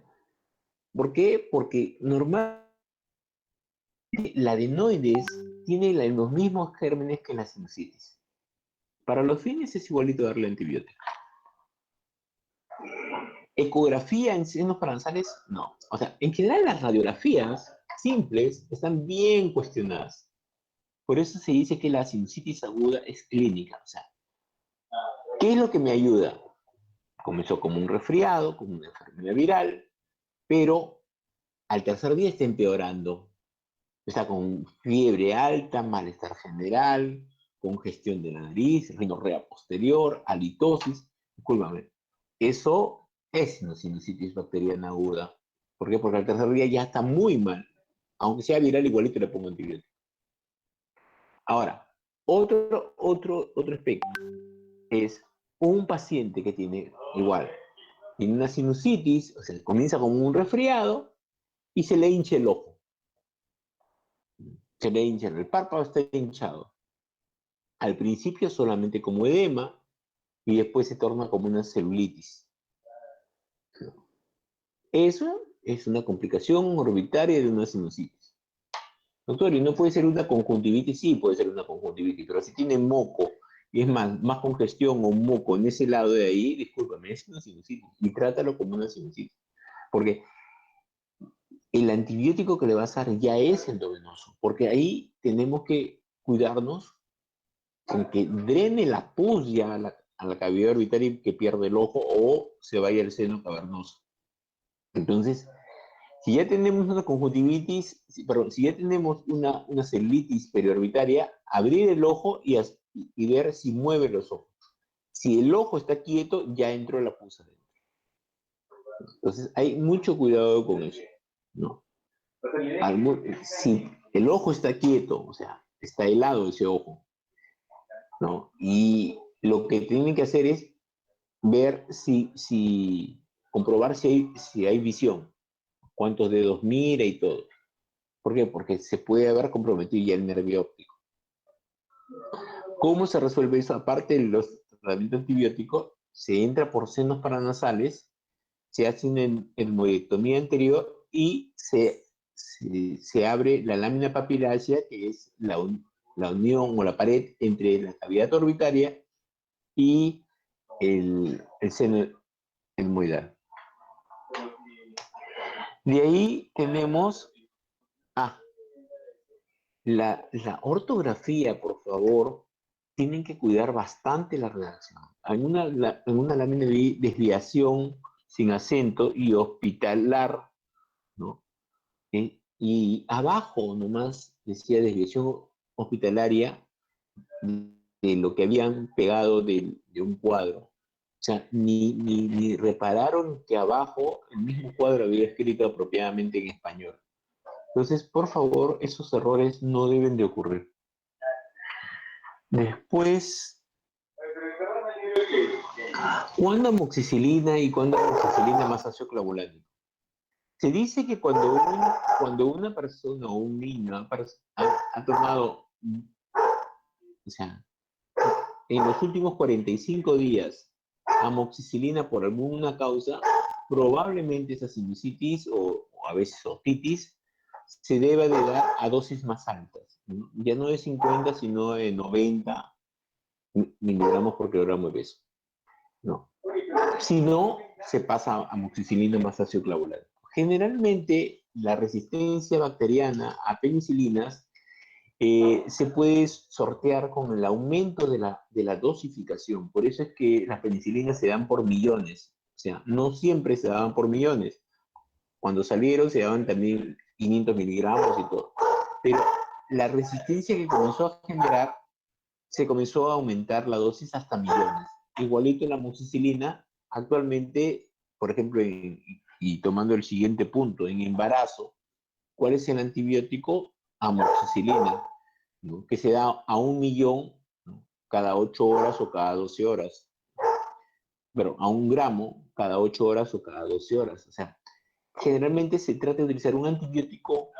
¿por qué? Porque normalmente la adenoides tiene los mismos gérmenes que la sinusitis. Para los fines es igualito darle antibiótico. Ecografía en senos paranasales, no. O sea, en general las radiografías simples están bien cuestionadas. Por eso se dice que la sinusitis aguda es clínica. O sea, ¿qué es lo que me ayuda? Comenzó como un resfriado, como una enfermedad viral, pero al tercer día está empeorando. Está con fiebre alta, malestar general, congestión de la nariz, rinorrea posterior, halitosis. Discúlpame, eso es una sinusitis bacteriana aguda. ¿Por qué? Porque al tercer día ya está muy mal. Aunque sea viral, igualito le pongo antibiótico. Ahora, otro aspecto es un paciente que tiene una sinusitis, o sea, comienza como un resfriado y se le hincha el ojo. Se le hincha, el párpado está hinchado. Al principio solamente como edema y después se torna como una celulitis. Eso es una complicación orbitaria de una sinusitis. Doctor, ¿y no puede ser una conjuntivitis? Sí, puede ser una conjuntivitis, pero si tiene moco y es más congestión o moco en ese lado de ahí, discúlpame, es una sinusitis y trátalo como una sinusitis. Porque el antibiótico que le vas a dar ya es endovenoso, porque ahí tenemos que cuidarnos con que drene la pus ya a la cavidad orbitaria y que pierda el ojo o se vaya al seno cavernoso. Entonces, si ya tenemos una conjuntivitis, si ya tenemos una celulitis periorbitaria, abrir el ojo y ver si mueve los ojos. Si el ojo está quieto, ya entró la pus adentro. Entonces, hay mucho cuidado con eso, ¿no? Si el ojo está quieto, o sea, está helado ese ojo, ¿no? Y lo que tienen que hacer es ver comprobar si hay visión, cuántos dedos mira y todo. ¿Por qué? Porque se puede haber comprometido ya el nervio óptico. ¿Cómo se resuelve eso? Aparte de los tratamientos antibióticos, se entra por senos paranasales, se hace una hemoidectomía anterior y se abre la lámina papilácea, que es la unión o la pared entre la cavidad orbitaria y el seno etmoidal. De ahí tenemos la ortografía, por favor, tienen que cuidar bastante la redacción. En una lámina de desviación sin acento y hospitalar, ¿no? Y abajo nomás decía desviación hospitalaria de lo que habían pegado de un cuadro. O sea, ni repararon que abajo el mismo cuadro había escrito apropiadamente en español. Entonces, por favor, esos errores no deben de ocurrir. Después, ¿cuándo amoxicilina y cuándo amoxicilina más ácido clavulánico? Se dice que cuando una persona o un niño ha tomado, o sea, en los últimos 45 días amoxicilina por alguna causa, probablemente esa sinusitis o a veces otitis se debe de dar a dosis más altas, ¿no? Ya no de 50, sino de 90 miligramos por kilogramo de peso. No. Si no, se pasa a amoxicilina más ácido clavulánico. Generalmente, la resistencia bacteriana a penicilinas se puede sortear con el aumento de la dosificación. Por eso es que las penicilinas se dan por millones. O sea, no siempre se daban por millones. Cuando salieron se daban también 500 miligramos y todo. Pero la resistencia que comenzó a generar, se comenzó a aumentar la dosis hasta millones. Igualito en la amoxicilina, actualmente, por ejemplo, y tomando el siguiente punto, en embarazo, ¿cuál es el antibiótico? Amoxicilina, ¿no? Que se da a 1 millón, ¿no? Cada 8 horas o cada 12 horas. Pero a 1 gramo cada 8 horas o cada 12 horas. O sea, generalmente se trata de utilizar un antibiótico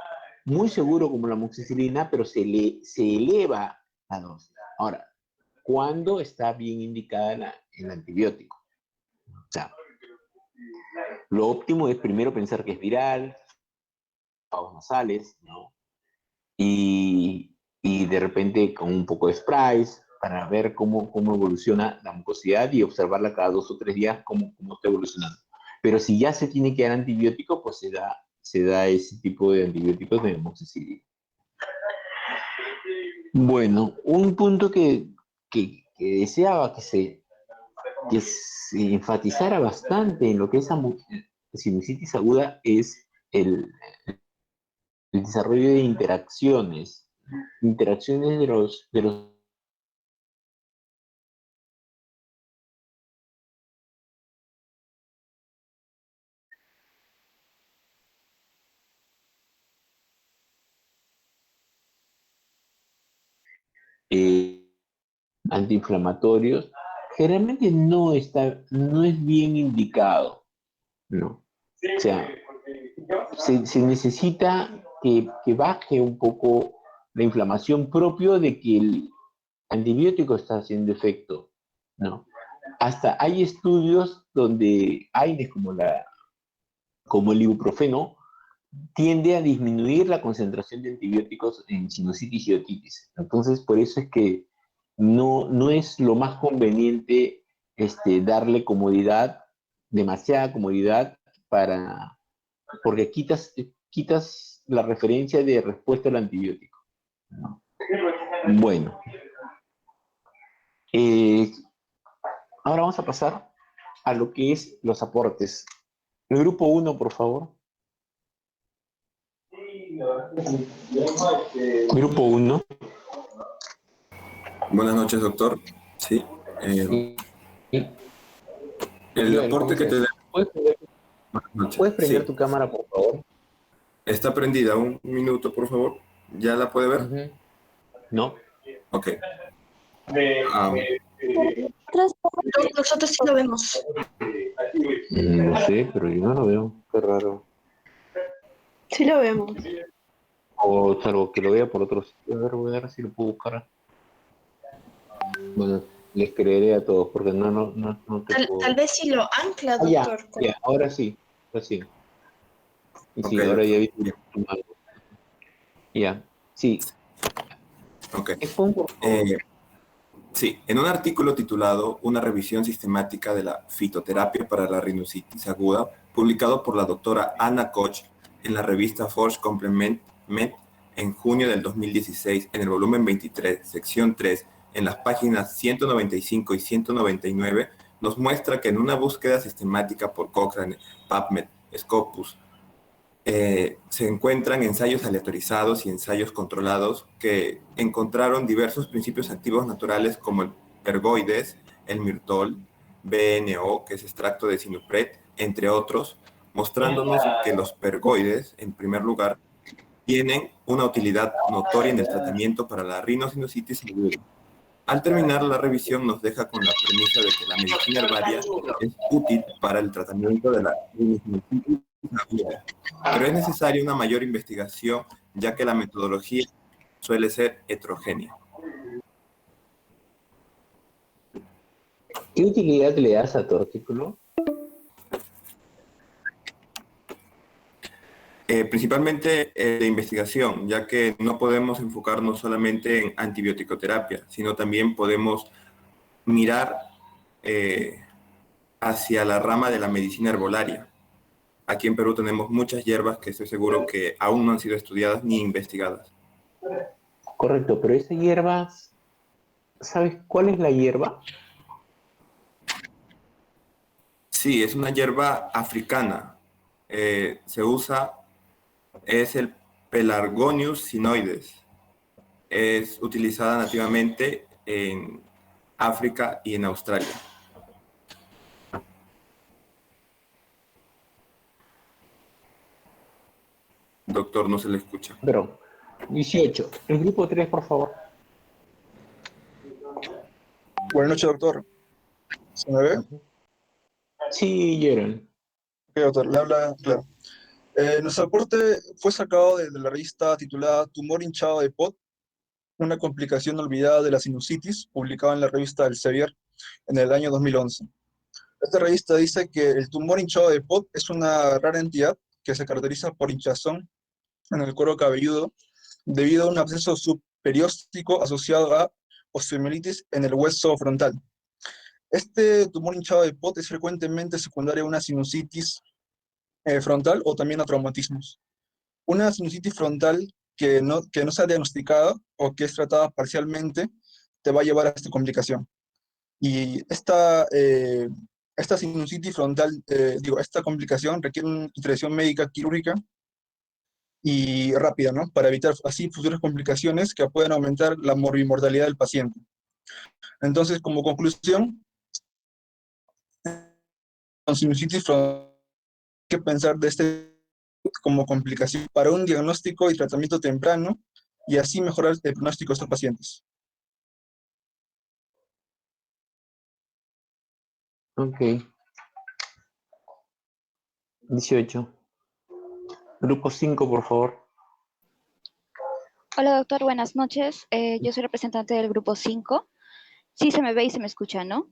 muy seguro como la amoxicilina, pero se eleva la dosis. Ahora, ¿cuándo está bien indicada el antibiótico? O sea, lo óptimo es primero pensar que es viral, aguas nasales, ¿no? Y de repente con un poco de sprays para ver cómo evoluciona la mucosidad y observarla cada 2 o 3 días cómo está evolucionando. Pero si ya se tiene que dar antibiótico, pues se da ese tipo de antibióticos de amoxicilina. Bueno, un punto que deseaba que se enfatizara bastante en lo que es sinusitis aguda es el desarrollo de interacciones de los antiinflamatorios, generalmente no es bien indicado, ¿no? O sea, se necesita que baje un poco la inflamación propio de que el antibiótico está haciendo efecto, ¿no? Hasta hay estudios donde AINES como el ibuprofeno tiende a disminuir la concentración de antibióticos en sinusitis y otitis. Entonces, por eso es que no es lo más conveniente darle comodidad, demasiada comodidad, porque quitas la referencia de respuesta al antibiótico, ¿no? Bueno, ahora vamos a pasar a lo que es los aportes. El grupo 1, por favor. Grupo 1. Buenas noches, doctor. Sí. El aporte que te da. ¿Puedes prender tu cámara, por favor? Está prendida. Un minuto, por favor. ¿Ya la puede ver? No. Ok. Nosotros sí lo vemos. No sé, pero yo no lo veo. Qué raro. Sí lo vemos. O salvo que lo vea por otros. A ver, voy a ver si lo puedo buscar. Bueno, les creeré a todos porque no te puedo. Tal vez si lo ancla, doctor. Ya, ahora sí. Y Ok, sí, ahora ya vi. bien. Ya, sí. Ok. Expon, por favor. Sí, en un artículo titulado Una revisión sistemática de la fitoterapia para la rinoceronte aguda, publicado por la doctora Anna Koch en la revista Force Complement en junio del 2016, en el volumen 23, sección 3, en las páginas 195 y 199, nos muestra que en una búsqueda sistemática por Cochrane, PubMed, Scopus, se encuentran ensayos aleatorizados y ensayos controlados que encontraron diversos principios activos naturales como el pergoides, el mirtol, BNO, que es extracto de cinupret, entre otros, mostrándonos que los pergoides, en primer lugar, tienen una utilidad notoria en el tratamiento para la rinosinusitis aguda. Al terminar la revisión nos deja con la premisa de que la medicina herbaria es útil para el tratamiento de la rinosinusitis aguda, pero es necesaria una mayor investigación ya que la metodología suele ser heterogénea. ¿Qué utilidad le das a tu artículo? Principalmente de investigación, ya que no podemos enfocarnos solamente en antibiótico-terapia, sino también podemos mirar hacia la rama de la medicina herbolaria. Aquí en Perú tenemos muchas hierbas que estoy seguro que aún no han sido estudiadas ni investigadas. Correcto, pero esa hierba, ¿sabes cuál es la hierba? Sí, es una hierba africana. Se usa, es el Pelargonius sinoides. Es utilizada nativamente en África y en Australia. Doctor, no se le escucha. Perdón. 18. El grupo 3, por favor. Buenas noches, doctor. ¿Se me ve? Sí, Jeren. Ok, doctor, le habla, claro. Nuestro aporte fue sacado de la revista titulada Tumor hinchado de Pot, una complicación olvidada de la sinusitis, publicada en la revista Elsevier en el año 2011. Esta revista dice que el tumor hinchado de Pot es una rara entidad que se caracteriza por hinchazón en el cuero cabelludo debido a un absceso subperióstico asociado a osteomielitis en el hueso frontal. Este tumor hinchado de Pot es frecuentemente secundario a una sinusitis frontal o también a traumatismos. Una sinusitis frontal que no sea diagnosticada o que es tratada parcialmente te va a llevar a esta complicación. Y esta sinusitis frontal, esta complicación requiere una intervención médica quirúrgica y rápida, ¿no? Para evitar así futuras complicaciones que puedan aumentar la morbimortalidad del paciente. Entonces, como conclusión, con sinusitis frontal hay que pensar de este como complicación para un diagnóstico y tratamiento temprano y así mejorar el pronóstico de estos pacientes. Ok. 18. Grupo 5, por favor. Hola doctor, buenas noches. Yo soy representante del grupo 5. Sí se me ve y se me escucha, ¿no?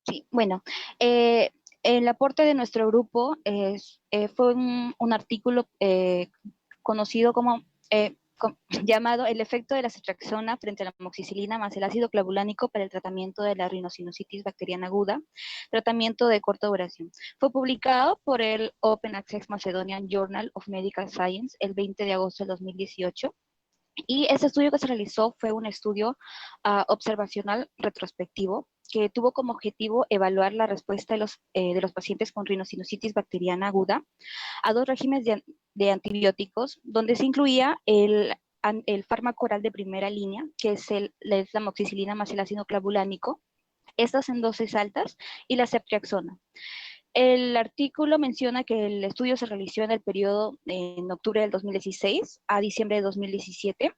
Sí, bueno. El aporte de nuestro grupo fue un artículo conocido como llamado El efecto de la ceftriaxona frente a la amoxicilina más el ácido clavulánico para el tratamiento de la rinosinusitis bacteriana aguda, tratamiento de corta duración. Fue publicado por el Open Access Macedonian Journal of Medical Science el 20 de agosto de 2018. Y ese estudio que se realizó fue un estudio observacional retrospectivo que tuvo como objetivo evaluar la respuesta de los pacientes con rinosinusitis bacteriana aguda a dos regímenes de antibióticos, donde se incluía el fármaco oral de primera línea, que es la amoxicilina más el ácido clavulánico, estas en dosis altas, y la ceftriaxona. El artículo menciona que el estudio se realizó en el periodo en octubre del 2016 a diciembre de 2017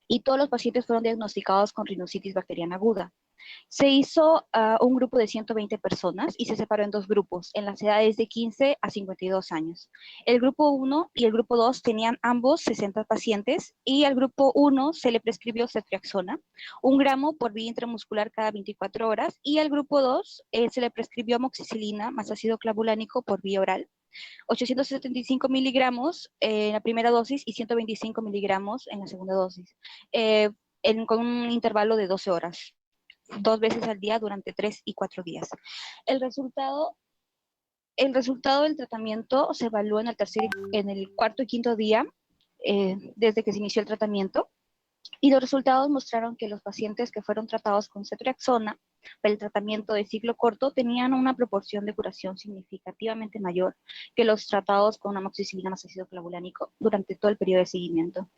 y todos los pacientes fueron diagnosticados con rinositis bacteriana aguda. Se hizo un grupo de 120 personas y se separó en dos grupos, en las edades de 15 a 52 años. El grupo 1 y el grupo 2 tenían ambos 60 pacientes y al grupo 1 se le prescribió ceftriaxona, 1 gramo por vía intramuscular cada 24 horas, y al grupo 2 se le prescribió amoxicilina más ácido clavulánico por vía oral, 875 miligramos en la primera dosis y 125 miligramos en la segunda dosis, con un intervalo de 12 horas, 2 veces al día durante 3 y 4 días. El resultado del tratamiento se evalúa en el cuarto y quinto día desde que se inició el tratamiento, y los resultados mostraron que los pacientes que fueron tratados con ceftriaxona para el tratamiento de ciclo corto tenían una proporción de curación significativamente mayor que los tratados con amoxicilina más ácido clavulánico durante todo el periodo de seguimiento.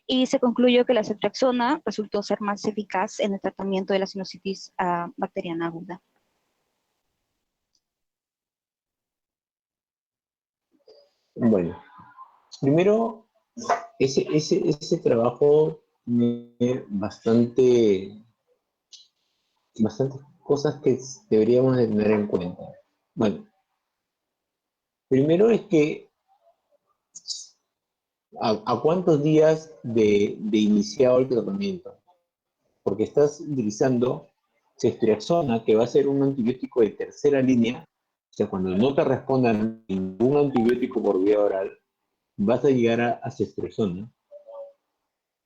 Y se concluyó que la ceftriaxona resultó ser más eficaz en el tratamiento de la sinusitis bacteriana aguda. Bueno, primero, ese trabajo tiene bastantes cosas que deberíamos de tener en cuenta. Bueno, primero es que ¿a cuántos días de iniciado el tratamiento? Porque estás utilizando ceftriaxona, que va a ser un antibiótico de tercera línea. O sea, cuando no te respondan ningún antibiótico por vía oral, vas a llegar a ceftriaxona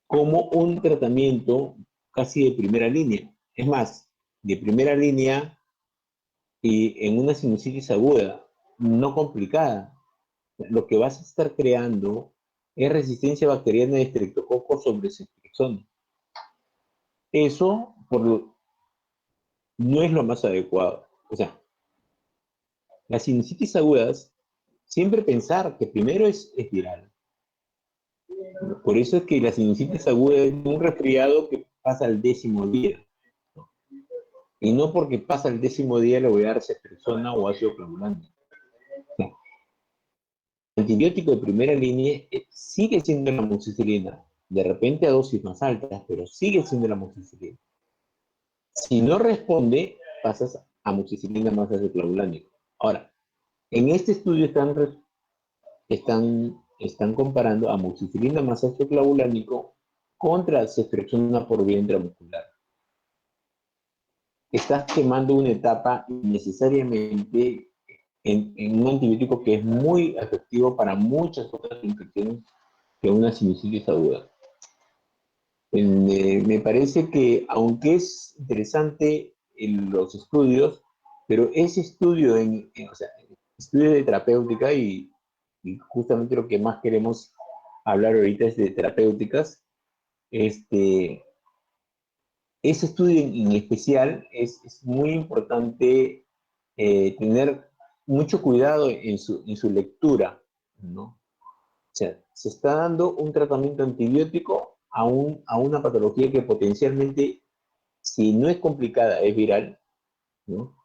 como un tratamiento casi de primera línea. Es más, de primera línea y en una sinusitis aguda, no complicada. Lo que vas a estar creando es resistencia bacteriana de estreptococcus sobre ceftriaxona. Eso no es lo más adecuado. O sea, las sinusitis agudas, siempre pensar que primero es viral. Por eso es que la sinusitis aguda es un resfriado que pasa al 10º día. Y no porque pasa el 10º día le voy a dar ceftriaxona o ácido clavulánico. El antibiótico de primera línea sigue siendo la amoxicilina, de repente a dosis más altas, pero sigue siendo la amoxicilina. Si no responde, pasas a amoxicilina más ácido clavulánico. Ahora, en este estudio están comparando amoxicilina más ácido clavulánico contra ceftriaxona por vía intramuscular. Estás quemando una etapa innecesariamente en un antibiótico que es muy efectivo para muchas otras infecciones que una sinusitis aguda. Me parece que, aunque es interesante en los estudios, pero ese estudio, estudio de terapéutica, y justamente lo que más queremos hablar ahorita es de terapéuticas, ese estudio en especial es muy importante tener mucho cuidado en su lectura, ¿no? O sea, se está dando un tratamiento antibiótico a una patología que potencialmente, si no es complicada, es viral, ¿no?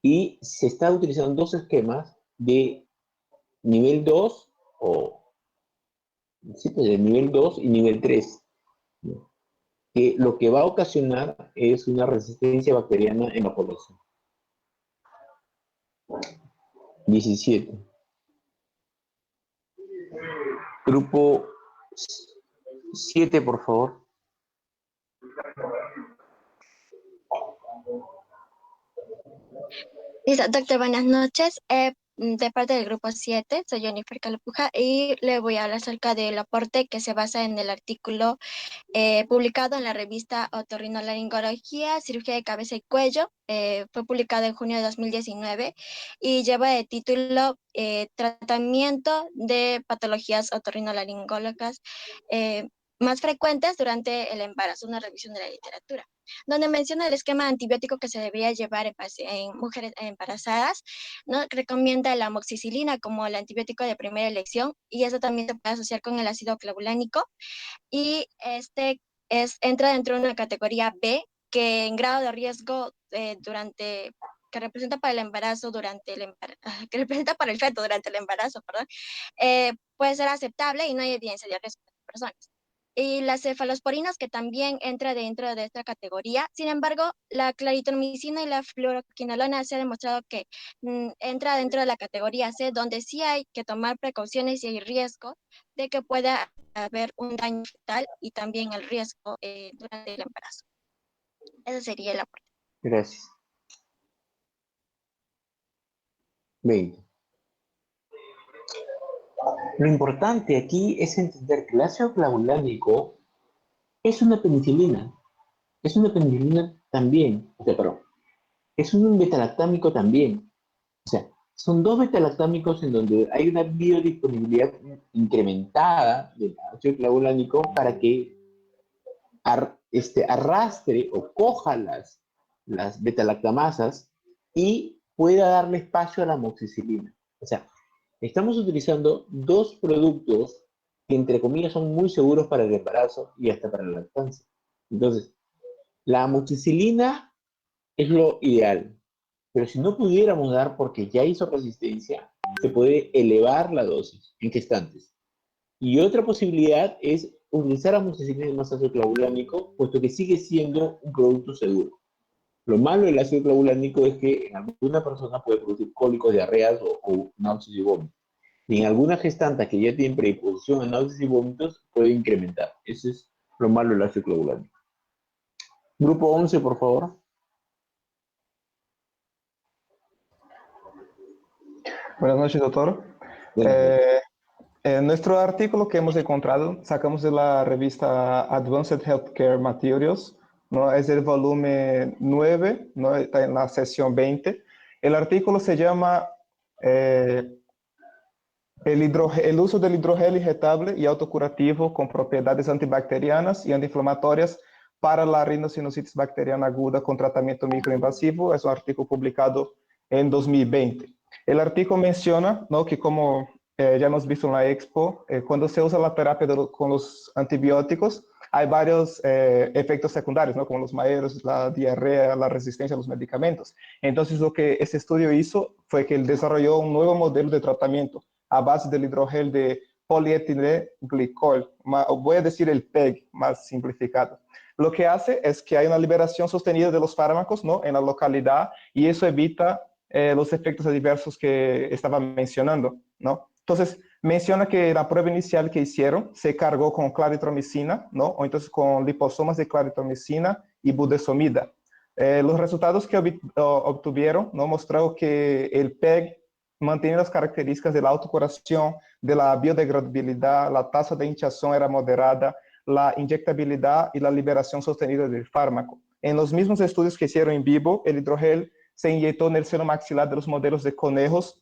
Y se está utilizando dos esquemas de nivel 2 de nivel 2 y nivel 3, ¿no? Que lo que va a ocasionar es una resistencia bacteriana en la población. 17. Grupo 7, por favor. Listo, doctor, buenas noches. De parte del grupo 7, soy Jennifer Calapuja y le voy a hablar acerca del aporte que se basa en el artículo publicado en la revista Otorrinolaringología, Cirugía de Cabeza y Cuello. Fue publicado en junio de 2019 y lleva de título Tratamiento de patologías otorrinolaringólogas más frecuentes durante el embarazo, una revisión de la literatura, donde menciona el esquema antibiótico que se debería llevar en mujeres embarazadas, ¿no? Recomienda la amoxicilina como el antibiótico de primera elección, y eso también se puede asociar con el ácido clavulánico, y entra dentro de una categoría B, que en grado de riesgo que representa para el embarazo que representa para el feto durante el embarazo, perdón, puede ser aceptable y no hay evidencia de riesgo en personas. Y las cefalosporinas, que también entra dentro de esta categoría. Sin embargo, la claritromicina y la fluoroquinolona se ha demostrado que entra dentro de la categoría C, donde sí hay que tomar precauciones y hay riesgo de que pueda haber un daño fetal y también el riesgo durante el embarazo. Ese sería el aporte. Gracias. 20. Lo importante aquí es entender que el ácido clavulánico es una penicilina. Es una penicilina también. O sea, perdón. Es un betalactámico también. O sea, son dos betalactámicos en donde hay una biodisponibilidad incrementada del ácido clavulánico para que arrastre o coja las betalactamasas y pueda darle espacio a la amoxicilina. O sea, estamos utilizando dos productos que entre comillas son muy seguros para el embarazo y hasta para la lactancia. Entonces, la amoxicilina es lo ideal, pero si no pudiéramos dar porque ya hizo resistencia, se puede elevar la dosis en gestantes. Y otra posibilidad es utilizar amoxicilina más ácido clavulánico, puesto que sigue siendo un producto seguro. Lo malo del ácido clavulánico es que en alguna persona puede producir cólicos, diarreas o náuseas y vómitos. Y en alguna gestanta que ya tiene predisposición a náuseas y vómitos puede incrementar. Eso es lo malo del ácido clavulánico. Grupo 11, por favor. Buenas noches, doctor. En nuestro artículo que hemos encontrado, sacamos de la revista Advanced Healthcare Materials, ¿no? Es el volumen 9, ¿no? Está en la sección 20. El artículo se llama el uso del hidrogel injetable y autocurativo con propiedades antibacterianas y antiinflamatorias para la rinosinusitis bacteriana aguda con tratamiento microinvasivo. Es un artículo publicado en 2020. El artículo menciona, ¿no?, que como ya hemos visto en la expo, cuando se usa la terapia con los antibióticos, hay varios efectos secundarios, ¿no?, como los mareos, la diarrea, la resistencia a los medicamentos. Entonces, lo que ese estudio hizo fue que él desarrolló un nuevo modelo de tratamiento a base del hidrogel de polietilenglicol, voy a decir el PEG más simplificado. Lo que hace es que hay una liberación sostenida de los fármacos, ¿no?, en la localidad, y eso evita los efectos adversos que estaba mencionando, ¿no? Entonces, menciona que la prueba inicial que hicieron se cargó con claritromicina, ¿no?, o entonces con liposomas de claritromicina y budesonida. Los resultados que obtuvieron, ¿no?, mostraron que el PEG mantiene las características de la autocuración, de la biodegradabilidad, la tasa de hinchazón era moderada, la inyectabilidad y la liberación sostenida del fármaco. En los mismos estudios que hicieron en vivo, el hidrogel se inyectó en el seno maxilar de los modelos de conejos,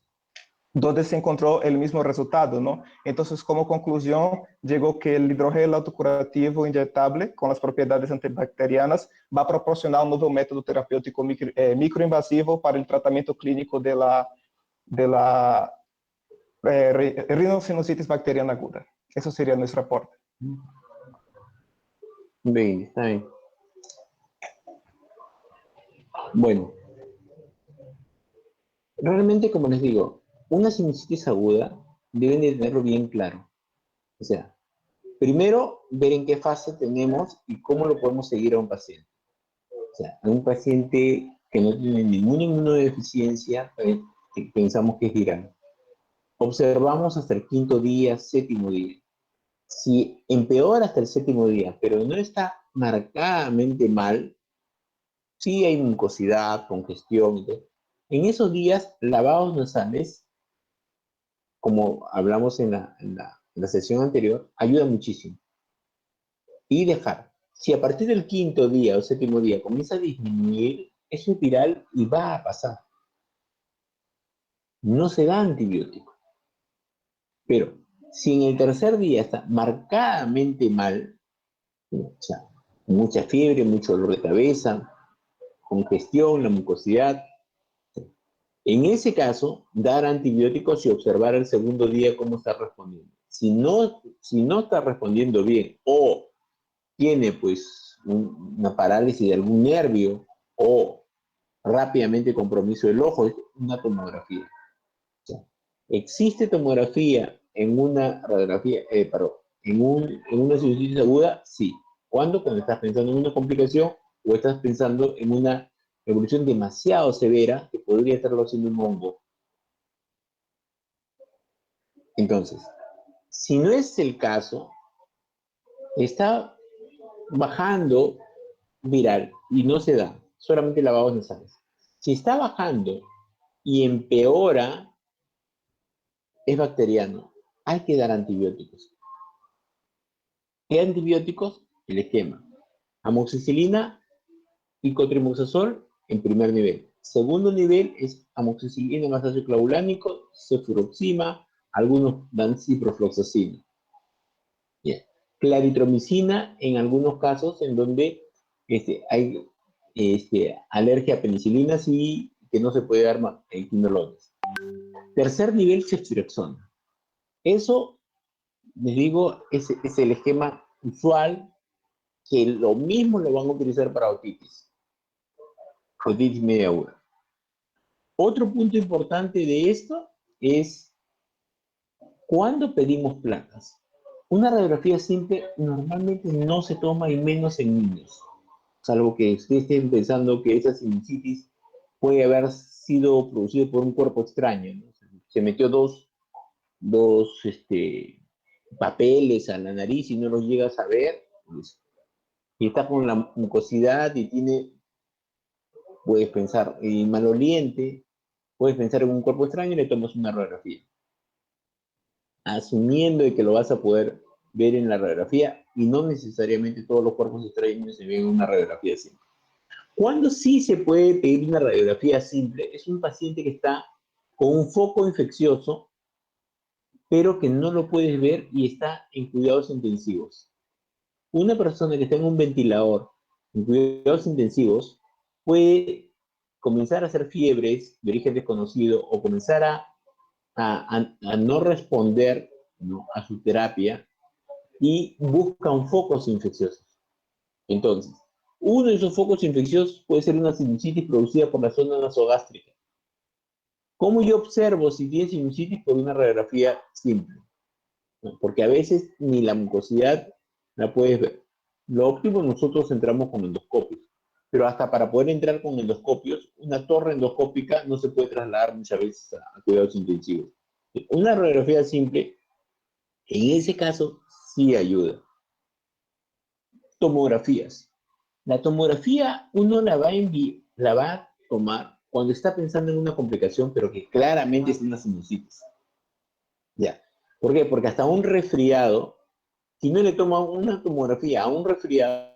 donde se encontró el mismo resultado, ¿no? Entonces, como conclusión, llegó que el hidrogel autocurativo inyectable con las propiedades antibacterianas va a proporcionar un nuevo método terapéutico microinvasivo para el tratamiento clínico de la rinosinusitis bacteriana aguda. Eso sería nuestro aporte. Bien, está bien. Bueno, realmente, como les digo, una sinusitis aguda deben de tenerlo bien claro. O sea, primero, ver en qué fase tenemos y cómo lo podemos seguir a un paciente. O sea, a un paciente que no tiene ninguna inmunodeficiencia, pensamos que es viral. Observamos hasta el 5.º día, 7.º día. Si empeora hasta el 7.º día, pero no está marcadamente mal, sí hay mucosidad, congestión, en esos días, lavados nasales, como hablamos en la sesión anterior, ayuda muchísimo. Y dejar. Si a partir del 5.º día o 7.º día comienza a disminuir, eso es viral y va a pasar. No se da antibiótico. Pero si en el 3.er día está marcadamente mal, o sea, mucha fiebre, mucho dolor de cabeza, congestión, la mucosidad, en ese caso, dar antibióticos y observar el 2.º día cómo está respondiendo. Si no está respondiendo bien o tiene pues una parálisis de algún nervio o rápidamente compromiso del ojo, es una tomografía. O sea, ¿existe tomografía en una radiografía, en una sinusitis aguda? Sí. ¿Cuándo? Cuando estás pensando en una complicación o estás pensando en una evolución demasiado severa que podría estarlo haciendo un hongo. Entonces, si no es el caso, está bajando viral y no se da, solamente lavados nasales. Si está bajando y empeora, es bacteriano. hay que dar antibióticos. ¿Qué antibióticos? El esquema. Amoxicilina y cotrimoxazol en primer nivel. Segundo nivel es amoxicilina más ácido clavulánico, cefuroxima, algunos dan ciprofloxacina. Bien. Claritromicina en algunos casos en donde hay alergia a penicilinas y que no se puede dar quinolones. Tercer nivel, ceftriaxona. Eso, les digo, es el esquema usual, que lo mismo lo van a utilizar para otitis media aguda. Otro punto importante de esto es cuando pedimos placas. Una radiografía simple normalmente no se toma y menos en niños, salvo que ustedes estén pensando que esa sinusitis puede haber sido producido por un cuerpo extraño, ¿no? Se metió dos papeles a la nariz y no los llegas a ver, pues, y está con la mucosidad y tiene, puedes pensar, maloliente, puedes pensar en un cuerpo extraño y le tomas una radiografía, asumiendo de que lo vas a poder ver en la radiografía, y no necesariamente todos los cuerpos extraños se ven en una radiografía simple. ¿Cuándo sí se puede pedir una radiografía simple? Es un paciente que está con un foco infeccioso, pero que no lo puedes ver y está en cuidados intensivos. Una persona que está en un ventilador, en cuidados intensivos, puede comenzar a hacer fiebres de origen desconocido o comenzar a no responder, ¿no?, a su terapia, y busca un focos infecciosos. Entonces, uno de esos focos infecciosos puede ser una sinusitis producida por la zona nasogástrica. ¿Cómo yo observo si tiene sinusitis? Por una radiografía simple, ¿no? Porque a veces ni la mucosidad la puedes ver. Lo óptimo, nosotros entramos con endoscopios, pero hasta para poder entrar con endoscopios, una torre endoscópica no se puede trasladar muchas veces a cuidados intensivos. Una radiografía simple, en ese caso, sí ayuda. Tomografías. La tomografía uno la va a tomar cuando está pensando en una complicación, pero que claramente es una sinusitis. ¿Ya? ¿Por qué? Porque hasta un resfriado, si no le toma una tomografía a un resfriado,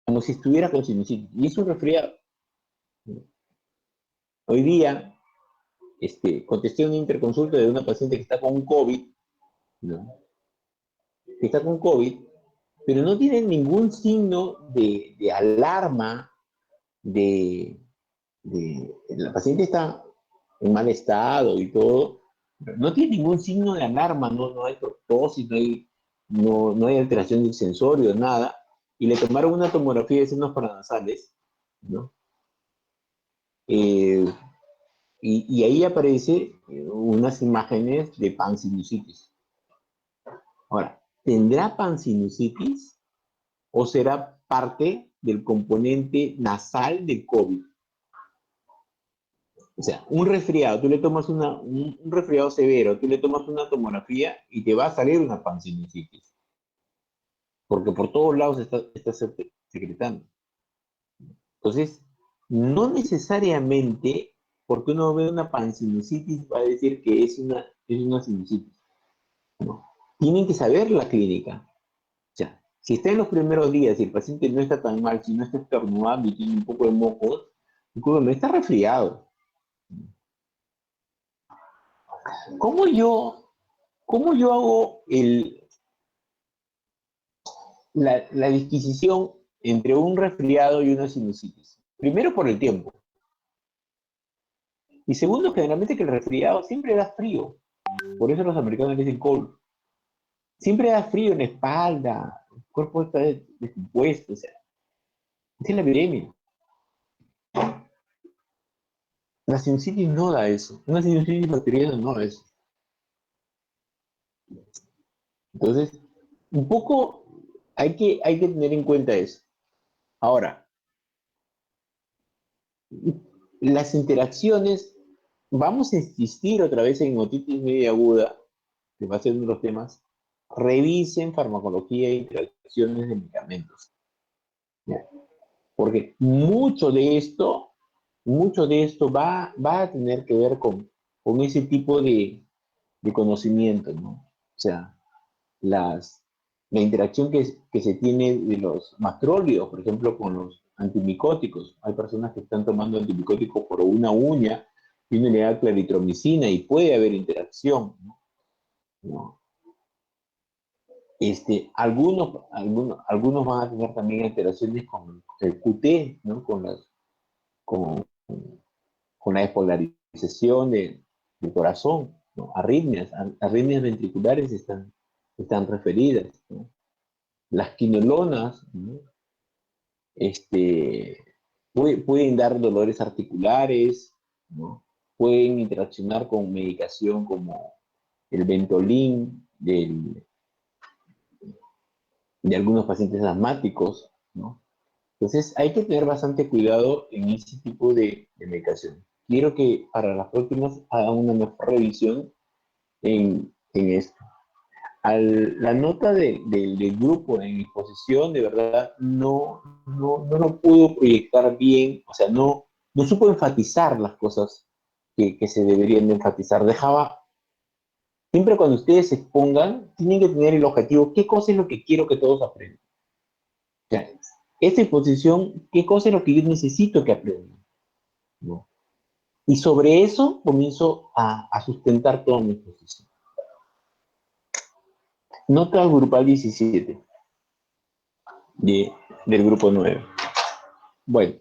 como si estuviera con sinusitis, y es un resfriado. Hoy día, contesté una interconsulta de una paciente que está con COVID, ¿no?, que está con COVID, pero no tiene ningún signo de alarma, la paciente está en mal estado y todo, no tiene ningún signo de alarma, no hay proptosis, no hay alteración del sensorio, nada, y le tomaron una tomografía de senos paranasales, ¿no? Y ahí aparece unas imágenes de pansinusitis. Ahora, ¿tendrá pansinusitis o será parte del componente nasal del COVID? O sea, un resfriado, tú le tomas un resfriado severo, tú le tomas una tomografía y te va a salir una pansinusitis, porque por todos lados está secretando. Entonces, no necesariamente porque uno ve una pansinusitis va a decir que es una sinusitis. No. Tienen que saber la clínica. O sea, si está en los primeros días y el paciente no está tan mal, si no está estornudando y tiene un poco de mocos, discúlpeme, está resfriado. ¿Cómo yo hago la disquisición entre un resfriado y una sinusitis? Primero, por el tiempo. Y segundo, generalmente que el resfriado siempre da frío. Por eso los americanos le dicen cold. Siempre da frío en la espalda, el cuerpo está descompuesto, o sea, esa es la epidemia. La sinusitis no da eso. Una sinusitis bacteriana no da eso. Entonces, un poco hay que tener en cuenta eso. Ahora, las interacciones, vamos a insistir otra vez en otitis media aguda, que va a ser uno de los temas. Revisen farmacología e interacciones de medicamentos. ¿Ya? Porque mucho de esto va a tener que ver con con ese tipo de conocimiento, ¿no? O sea, la interacción que se tiene de los macrólidos, por ejemplo, con los antimicóticos. Hay personas que están tomando antimicóticos por una uña y uno le da claritromicina y puede haber interacción, ¿no? ¿No? Algunos van a tener también alteraciones con el QT, ¿no? Con la despolarización del corazón, ¿no? Arritmias ventriculares están referidas, ¿no? Las quinolonas, ¿no? Pueden dar dolores articulares, ¿no? Pueden interaccionar con medicación como el Ventolin de algunos pacientes asmáticos, ¿no? Entonces hay que tener bastante cuidado en ese tipo de medicación. Quiero que para las próximas hagan una mejor revisión en esto. La nota del grupo en exposición, de verdad, no lo pudo proyectar bien, o sea, no supo enfatizar las cosas que se deberían de enfatizar. Siempre cuando ustedes se expongan, tienen que tener el objetivo, ¿qué cosa es lo que quiero que todos aprendan? O sea, esta exposición, ¿qué cosa es lo que yo necesito que aprendan? ¿No? Y sobre eso comienzo a sustentar toda mi exposición. Nota grupal 17 del grupo 9. Bueno,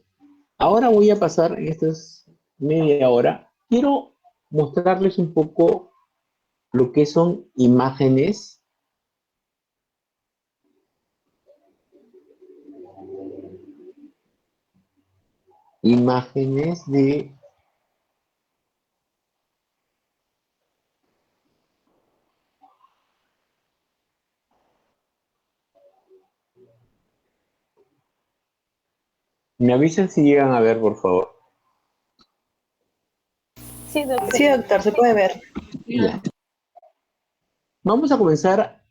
ahora voy a pasar en estas media hora. Quiero mostrarles un poco lo que son imágenes de me avisan si llegan a ver, por favor. Sí, doctor. Sí, doctor, se puede ver. Ya. Vamos a comenzar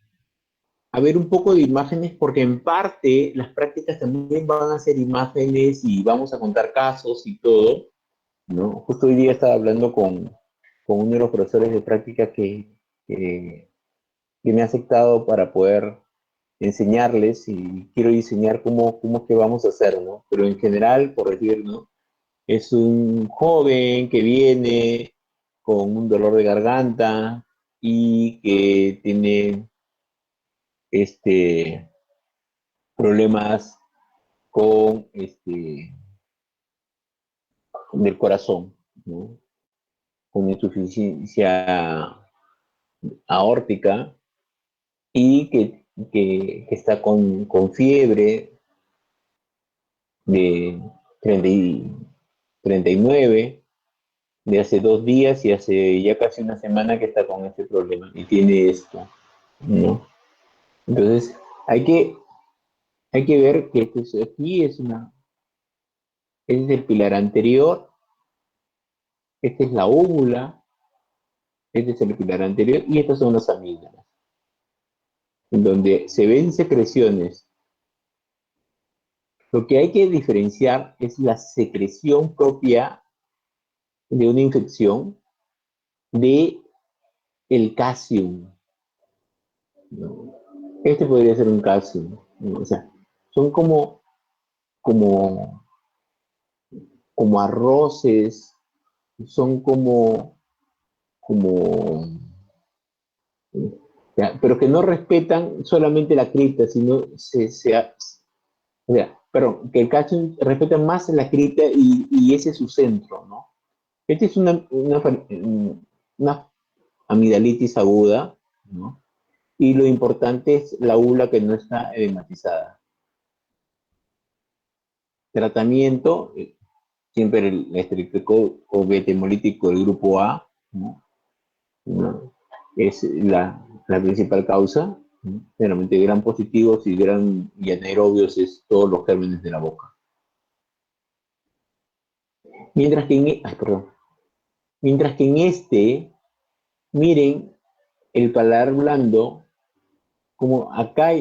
a ver un poco de imágenes porque en parte las prácticas también van a ser imágenes y vamos a contar casos y todo, ¿no? Justo hoy día estaba hablando con uno de los profesores de práctica que me ha aceptado para poder enseñarles y quiero diseñar cómo es que vamos a hacer, ¿no? Pero en general, por decir, ¿no? Es un joven que viene con un dolor de garganta y que tiene problemas con del corazón, ¿no? Con insuficiencia aórtica y que está con fiebre de 39 de hace 2 días y hace ya casi una semana que está con este problema y tiene esto, ¿no? Entonces, hay que ver que aquí este es el pilar anterior, esta es la úvula, este es el pilar anterior y estas son las amígdalas, en donde se ven secreciones. Lo que hay que diferenciar es la secreción propia de una infección de el calcium, ¿no? Este podría ser un calcium, ¿no? O sea, son como arroces, son pero que no respetan solamente la cripta, sino perdón, que el calcium respeta más la cripta y ese es su centro, ¿no? Esta es una amigdalitis aguda, ¿no? Y lo importante es la úvula que no está edematizada. Tratamiento, siempre el estreptococo o betemolítico del grupo A, ¿no? ¿No? Es la principal causa, ¿no? Generalmente gran positivos y anaerobios es todos los gérmenes de la boca. Mientras que en miren el paladar blando, como acá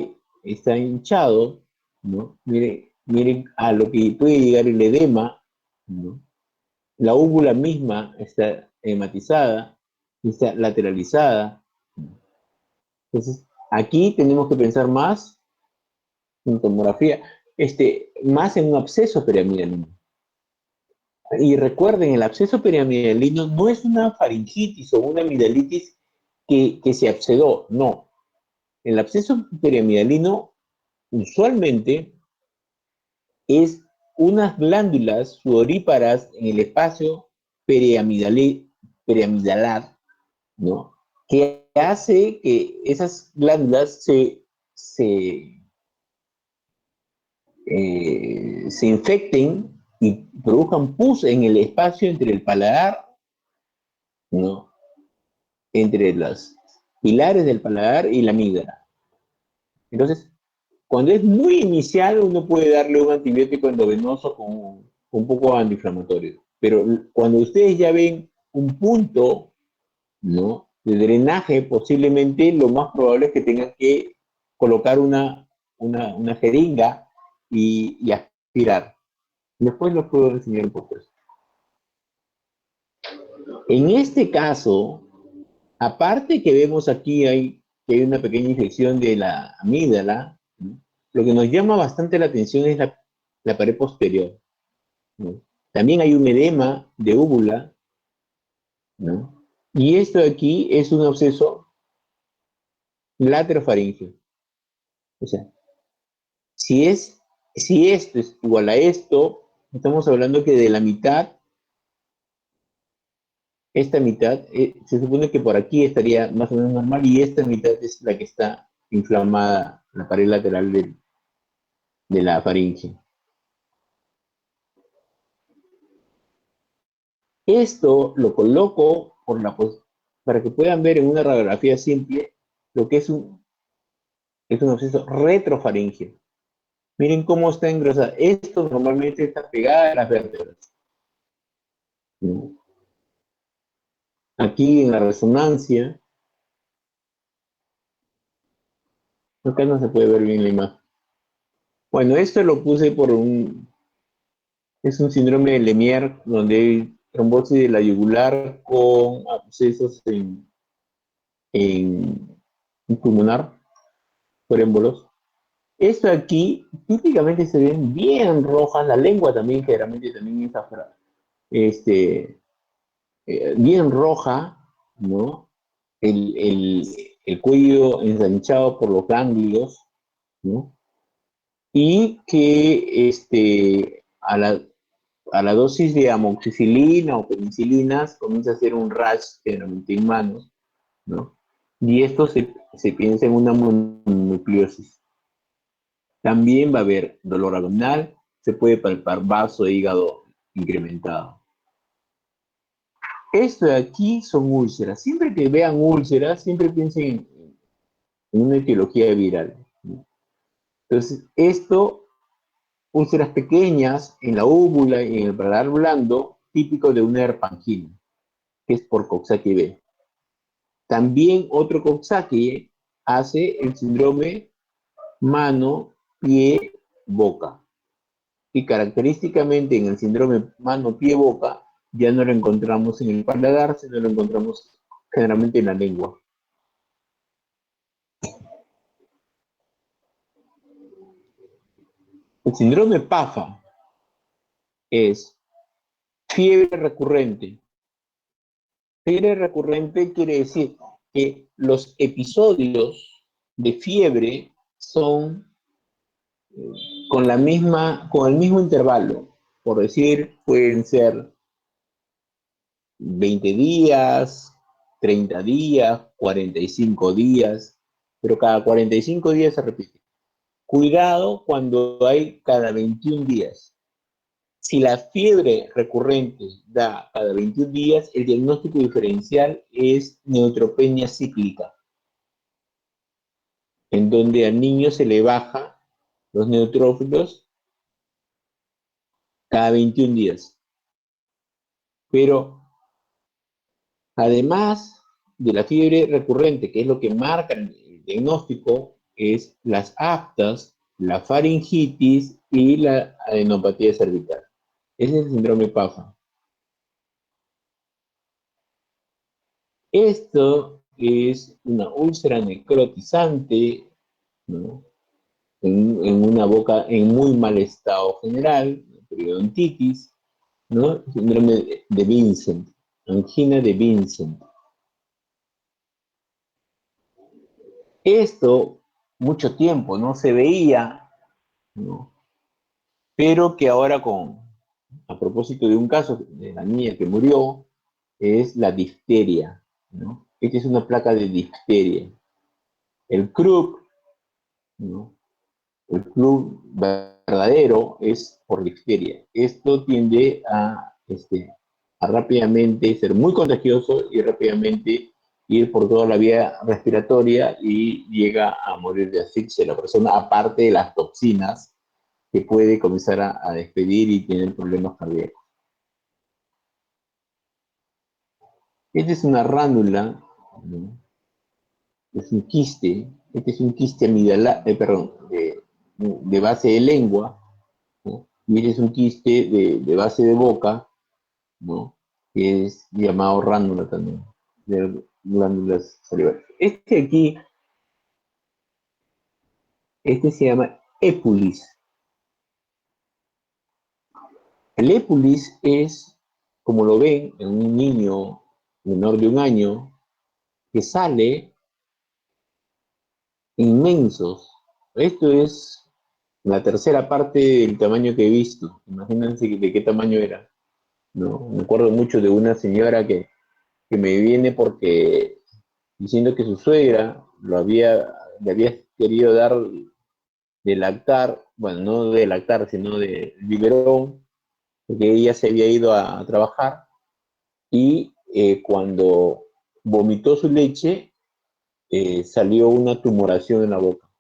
está hinchado, ¿no? Miren a lo que puede llegar el edema, ¿no? La úvula misma está hematizada, está lateralizada. Entonces, aquí tenemos que pensar más en tomografía, más en un absceso periamidalino. Y recuerden, el absceso periamidalino no es una faringitis o una amigdalitis que se abscedó, no. El absceso periamidalino usualmente es unas glándulas sudoríparas en el espacio periamidalar, ¿no? Que hace que esas glándulas se infecten y produzcan pus en el espacio entre el paladar, ¿no? Entre los pilares del paladar y la amígdala. Entonces, cuando es muy inicial, uno puede darle un antibiótico endovenoso con un poco antiinflamatorio. Pero cuando ustedes ya ven un punto, ¿no?, de drenaje, posiblemente lo más probable es que tengan que colocar una jeringa y aspirar. Después lo puedo enseñar un poco. En este caso, aparte que vemos aquí que hay una pequeña infección de la amígdala, ¿no?, lo que nos llama bastante la atención es la pared posterior, ¿no? También hay un edema de úvula, ¿no? Y esto de aquí es un absceso laterofaríngeo. O sea, si esto es igual a esto, estamos hablando que de la mitad, esta mitad, se supone que por aquí estaría más o menos normal y esta mitad es la que está inflamada, la pared lateral de la faringe. Esto lo coloco para que puedan ver en una radiografía simple lo que es un absceso retrofaríngeo. Miren cómo está engrosada. Esto normalmente está pegado a las vértebras, ¿no? Aquí en la resonancia, acá no se puede ver bien la imagen. Bueno, esto lo puse es un síndrome de Lemierre, donde hay trombosis de la yugular con abscesos en pulmonar por émbolos. Esto aquí típicamente se ven bien rojas, la lengua también generalmente también es bien roja, ¿no? El cuello ensanchado por los ganglios, ¿no? Y que a la dosis de amoxicilina o penicilinas comienza a hacer un rash generalmente en manos, ¿no? Y esto se piensa en una mononucleosis. También va a haber dolor abdominal, se puede palpar vaso de hígado incrementado. Esto de aquí son úlceras. Siempre que vean úlceras, siempre piensen en una etiología viral, ¿no? Entonces, úlceras pequeñas en la úvula y en el paladar blando, típico de una herpangina, que es por Coxsackie B. También otro Coxsackie hace el síndrome mano, pie, boca. Y característicamente en el síndrome mano, pie, boca, ya no lo encontramos en el paladar, sino lo encontramos generalmente en la lengua. El síndrome PAFA es fiebre recurrente. Fiebre recurrente quiere decir que los episodios de fiebre son con el mismo intervalo. Por decir, pueden ser 20 días, 30 días, 45 días, pero cada 45 días se repite. Cuidado cuando hay cada 21 días. Si la fiebre recurrente da cada 21 días, el diagnóstico diferencial es neutropenia cíclica, en donde al niño se le baja los neutrófilos cada 21 días. Pero además de la fiebre recurrente, que es lo que marca el diagnóstico, es las aftas, la faringitis y la adenopatía cervical. Ese es el síndrome PAFA. Esto es una úlcera necrotizante, ¿no? En una boca en muy mal estado general, periodontitis, ¿no? Síndrome de Vincent, angina de Vincent. Esto mucho tiempo no se veía, ¿no? Pero que ahora a propósito de un caso de la niña que murió, es la difteria, ¿no? Esta es una placa de difteria. El CRUP, ¿no? El CRUP verdadero es por difteria. Esto tiende a rápidamente ser muy contagioso y rápidamente ir por toda la vía respiratoria y llega a morir de asfixia la persona, aparte de las toxinas que puede comenzar a despedir y tener problemas cardíacos. Esta es una ránula, ¿no? Es un quiste, este es un quiste de base de lengua, ¿no? Y este es un quiste de base de boca, ¿no? Que es llamado ránula también, de glándulas salivales. Este se llama épulis. El épulis es, como lo ven, en un niño menor de 1 año, que sale inmensos. Esto es la tercera parte del tamaño que he visto. Imagínense de qué tamaño era, ¿no? Me acuerdo mucho de una señora que me viene porque diciendo que su suegra le había querido dar de lactar, bueno, no de lactar, sino de biberón, porque ella se había ido a trabajar y cuando vomitó su leche, salió una tumoración en la boca.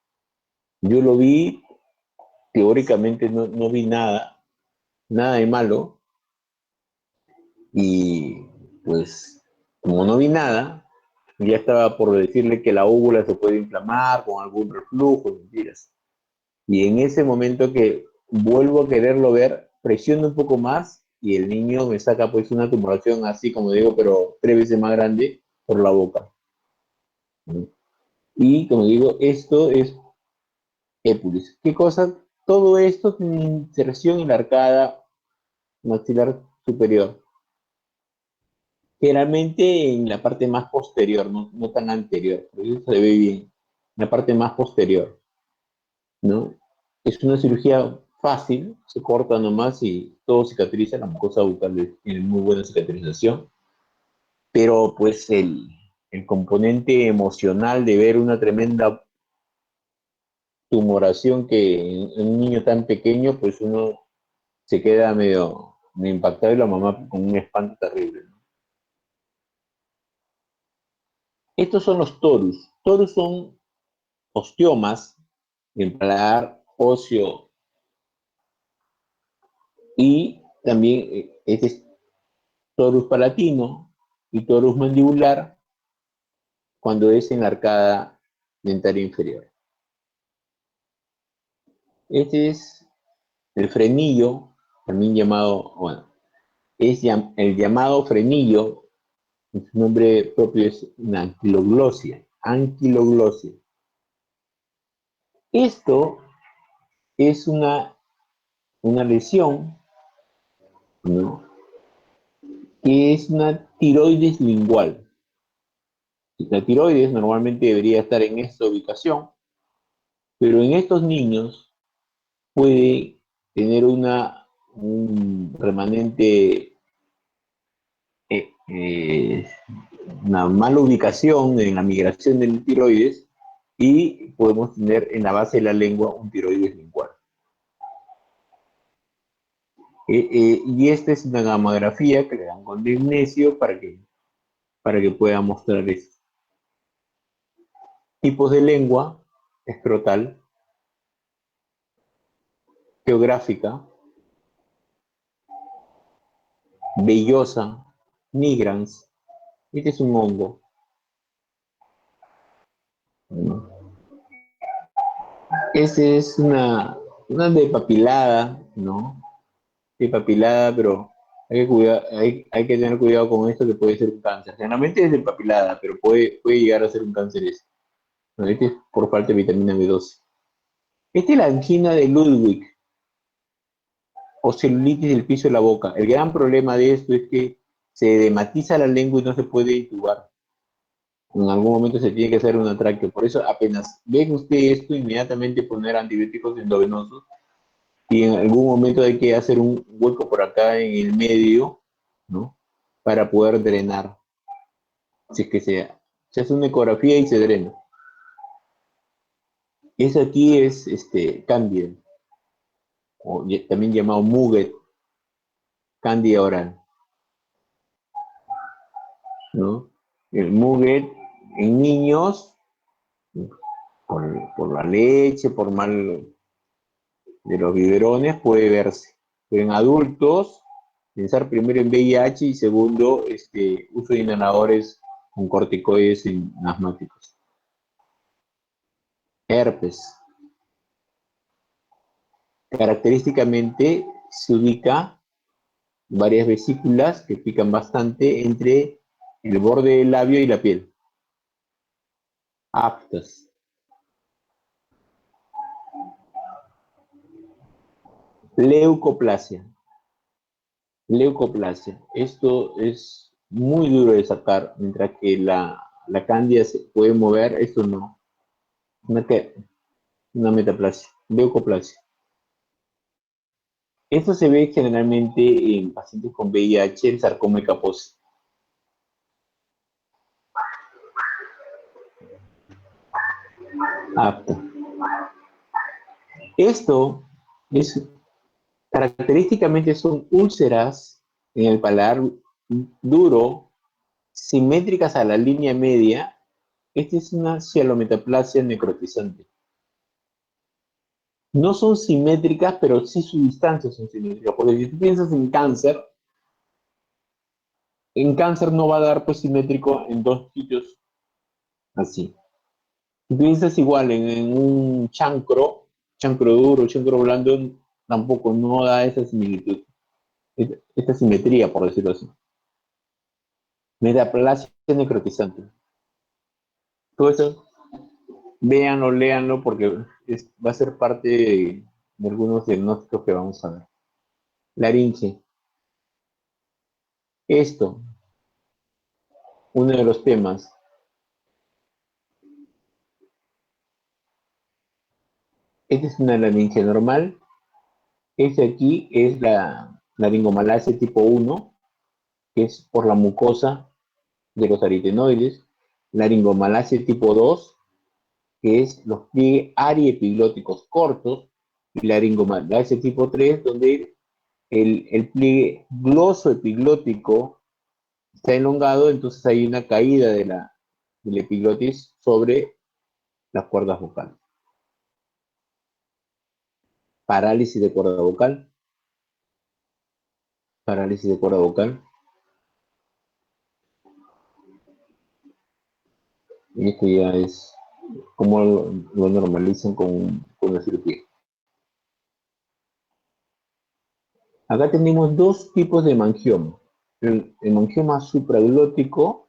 Yo lo vi, teóricamente no vi nada de malo, y pues como no vi nada, ya estaba por decirle que la úvula se puede inflamar con algún reflujo, mentiras. Y en ese momento que vuelvo a quererlo ver, presiono un poco más y el niño me saca pues una tumoración así como digo, pero 3 veces más grande por la boca. Y como digo, esto es épulis. ¿Qué cosa? Todo esto tiene inserción en la arcada maxilar superior. Generalmente en la parte más posterior, no tan anterior, por eso se ve bien, la parte más posterior, ¿no? Es una cirugía fácil, se corta nomás y todo cicatriza, la mucosa bucal tiene muy buena cicatrización, pero pues el componente emocional de ver una tremenda tumoración que en un niño tan pequeño, pues uno se queda medio impactado y la mamá con un espanto terrible, ¿no? Estos son los torus. Torus son osteomas en paladar óseo y también este es torus palatino y torus mandibular cuando es en la arcada dentaria inferior. Este es el frenillo, también llamado, bueno, es el llamado frenillo, su nombre propio es una anquiloglosia. Anquiloglosia. Esto es una lesión, ¿no? Que es una tiroides lingual. La tiroides normalmente debería estar en esta ubicación, pero en estos niños puede tener un remanente, una mala ubicación en la migración del tiroides y podemos tener en la base de la lengua un tiroides lingual. Y esta es una gamografía que le dan con magnesio para que pueda mostrar esto. Tipos de lengua: escrotal, geográfica, vellosa, nigrans. Este es un hongo. Este es una depapilada, ¿no? Depapilada, pero Hay que tener cuidado con esto, que puede ser un cáncer. Generalmente es de papilada, pero puede llegar a ser un cáncer ese. ¿No? Este es por falta de vitamina B12. Esta es la angina de Ludwig, o celulitis del piso de la boca. El gran problema de esto es que se edematiza la lengua y no se puede intubar. En algún momento se tiene que hacer una tráqueo. Por eso, apenas ven usted esto, inmediatamente poner antibióticos endovenosos, y en algún momento hay que hacer un hueco por acá en el medio, ¿no? Para poder drenar. Si es que se hace una ecografía y se drena. Eso aquí es cándida, o también llamado Muget, cándida oral, ¿no? El Muget en niños, por la leche, por mal de los biberones, puede verse. Pero en adultos, pensar primero en VIH y segundo, uso de inhaladores con corticoides asmáticos. Herpes. Característicamente se ubica varias vesículas que pican bastante entre el borde del labio y la piel. Aptas. Leucoplasia. Leucoplasia. Esto es muy duro de sacar, mientras que la cándida se puede mover, esto no. Una metaplasia. Leucoplasia. Esto se ve generalmente en pacientes con VIH, el sarcoma de Kaposi. Apto. Esto es, característicamente son úlceras en el paladar duro, simétricas a la línea media. Esta es una cialometaplasia necrotizante. No son simétricas, pero sí sus distancias son simétricas. Porque si tú piensas en cáncer no va a dar pues simétrico en dos sitios así. Si piensas igual en un chancro duro, chancro blando, tampoco no da esa similitud, esta simetría, por decirlo así. Metaplasia necrotizante. Todo eso, véanlo, léanlo, porque va a ser parte de algunos diagnósticos que vamos a ver. Laringe. Esto, uno de los temas. Esta es una laringe normal. Este aquí es la laringomalacia tipo 1, que es por la mucosa de los aritenoides. Laringomalacia tipo 2, que es los pliegues ariepiglóticos cortos, y laringomalacia tipo 3, donde el pliegue glosoepiglótico está elongado, entonces hay una caída de la epiglotis sobre las cuerdas vocales. Parálisis de cuerda vocal. Parálisis de cuerda vocal. Y esto ya es como lo normalizan con la cirugía. Acá tenemos dos tipos de hemangioma. El hemangioma supraglótico,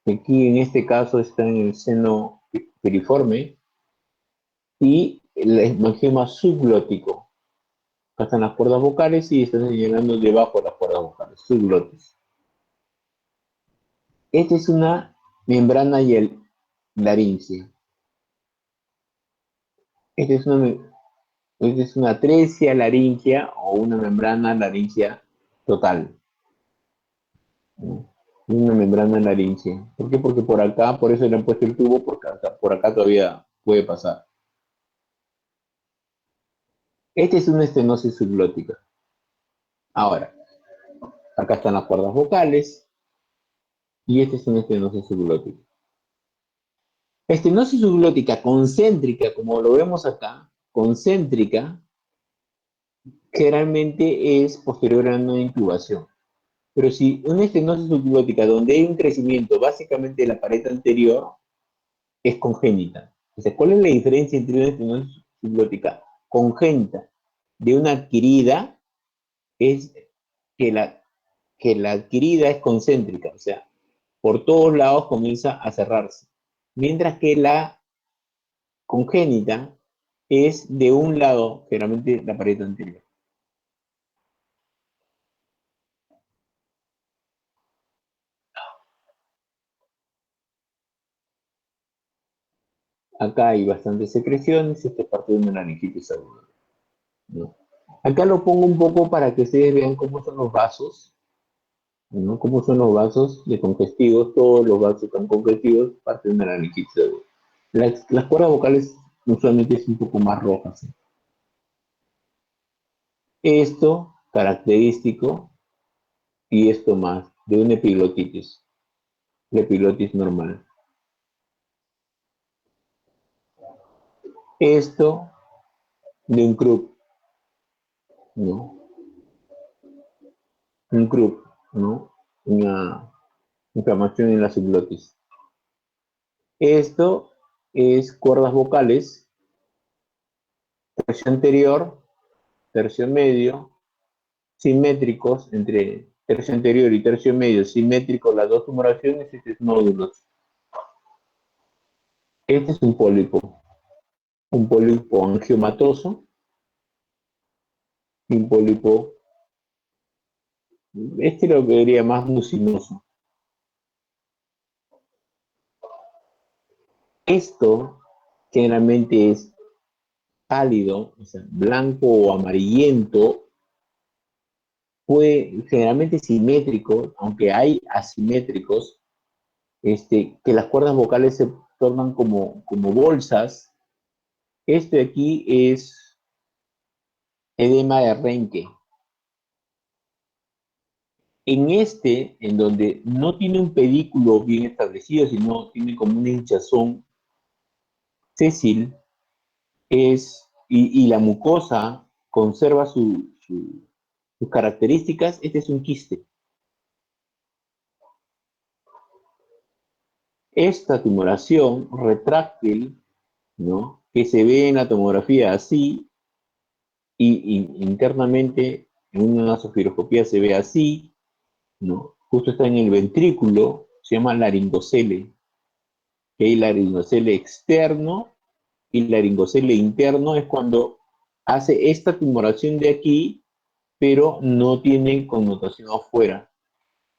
que aquí en este caso está en el seno piriforme, y el hemangioma subglótico. Acá están las cuerdas vocales y están señalando debajo de las cuerdas vocales, subglotis. Esta es una membrana laríngea. Esta es una atresia laríngea o una membrana laríngea total. Una membrana laríngea. ¿Por qué? Porque por acá, por eso le han puesto el tubo, porque por acá todavía puede pasar. Esta es una estenosis subglótica. Ahora, acá están las cuerdas vocales y esta es una estenosis subglótica. Estenosis subglótica concéntrica, como lo vemos acá, concéntrica, generalmente es posterior a una intubación. Pero si una estenosis subglótica donde hay un crecimiento básicamente de la pared anterior, es congénita. Entonces, ¿cuál es la diferencia entre una estenosis subglótica congénita de una adquirida es que la adquirida es concéntrica, o sea, por todos lados comienza a cerrarse, mientras que la congénita es de un lado, generalmente la pared anterior. Acá hay bastantes secreciones, esta es parte de una laringitis aguda, ¿no? Acá lo pongo un poco para que ustedes vean cómo son los vasos, ¿no? Cómo son los vasos de congestivos, todos los vasos están congestivos, parte de una laringitis aguda. Las cuerdas vocales usualmente es un poco más rojas, ¿sí? Esto característico y esto más de una epiglotitis, la epiglotis normal. Esto de un croup, ¿no? Un croup, ¿no? Una inflamación en la subglotis. Esto es cuerdas vocales, tercio anterior, tercio medio, simétricos, entre tercio anterior y tercio medio, simétricos las dos tumoraciones, este es nódulos. Este es un pólipo angiomatoso, un pólipo, este lo vería más mucinoso. Esto generalmente es pálido, o sea, blanco o amarillento, generalmente simétrico, aunque hay asimétricos, que las cuerdas vocales se tornan como bolsas. Este de aquí es edema de Renke. En donde no tiene un pedículo bien establecido, sino tiene como una hinchazón sésil, y la mucosa conserva sus características, este es un quiste. Esta tumoración retráctil, ¿no?, que se ve en la tomografía así, y internamente en una nasofiloscopía se ve así, ¿no? Justo está en el ventrículo, se llama laringocele. Que hay laringocele externo y laringocele interno, es cuando hace esta tumoración de aquí, pero no tiene connotación afuera.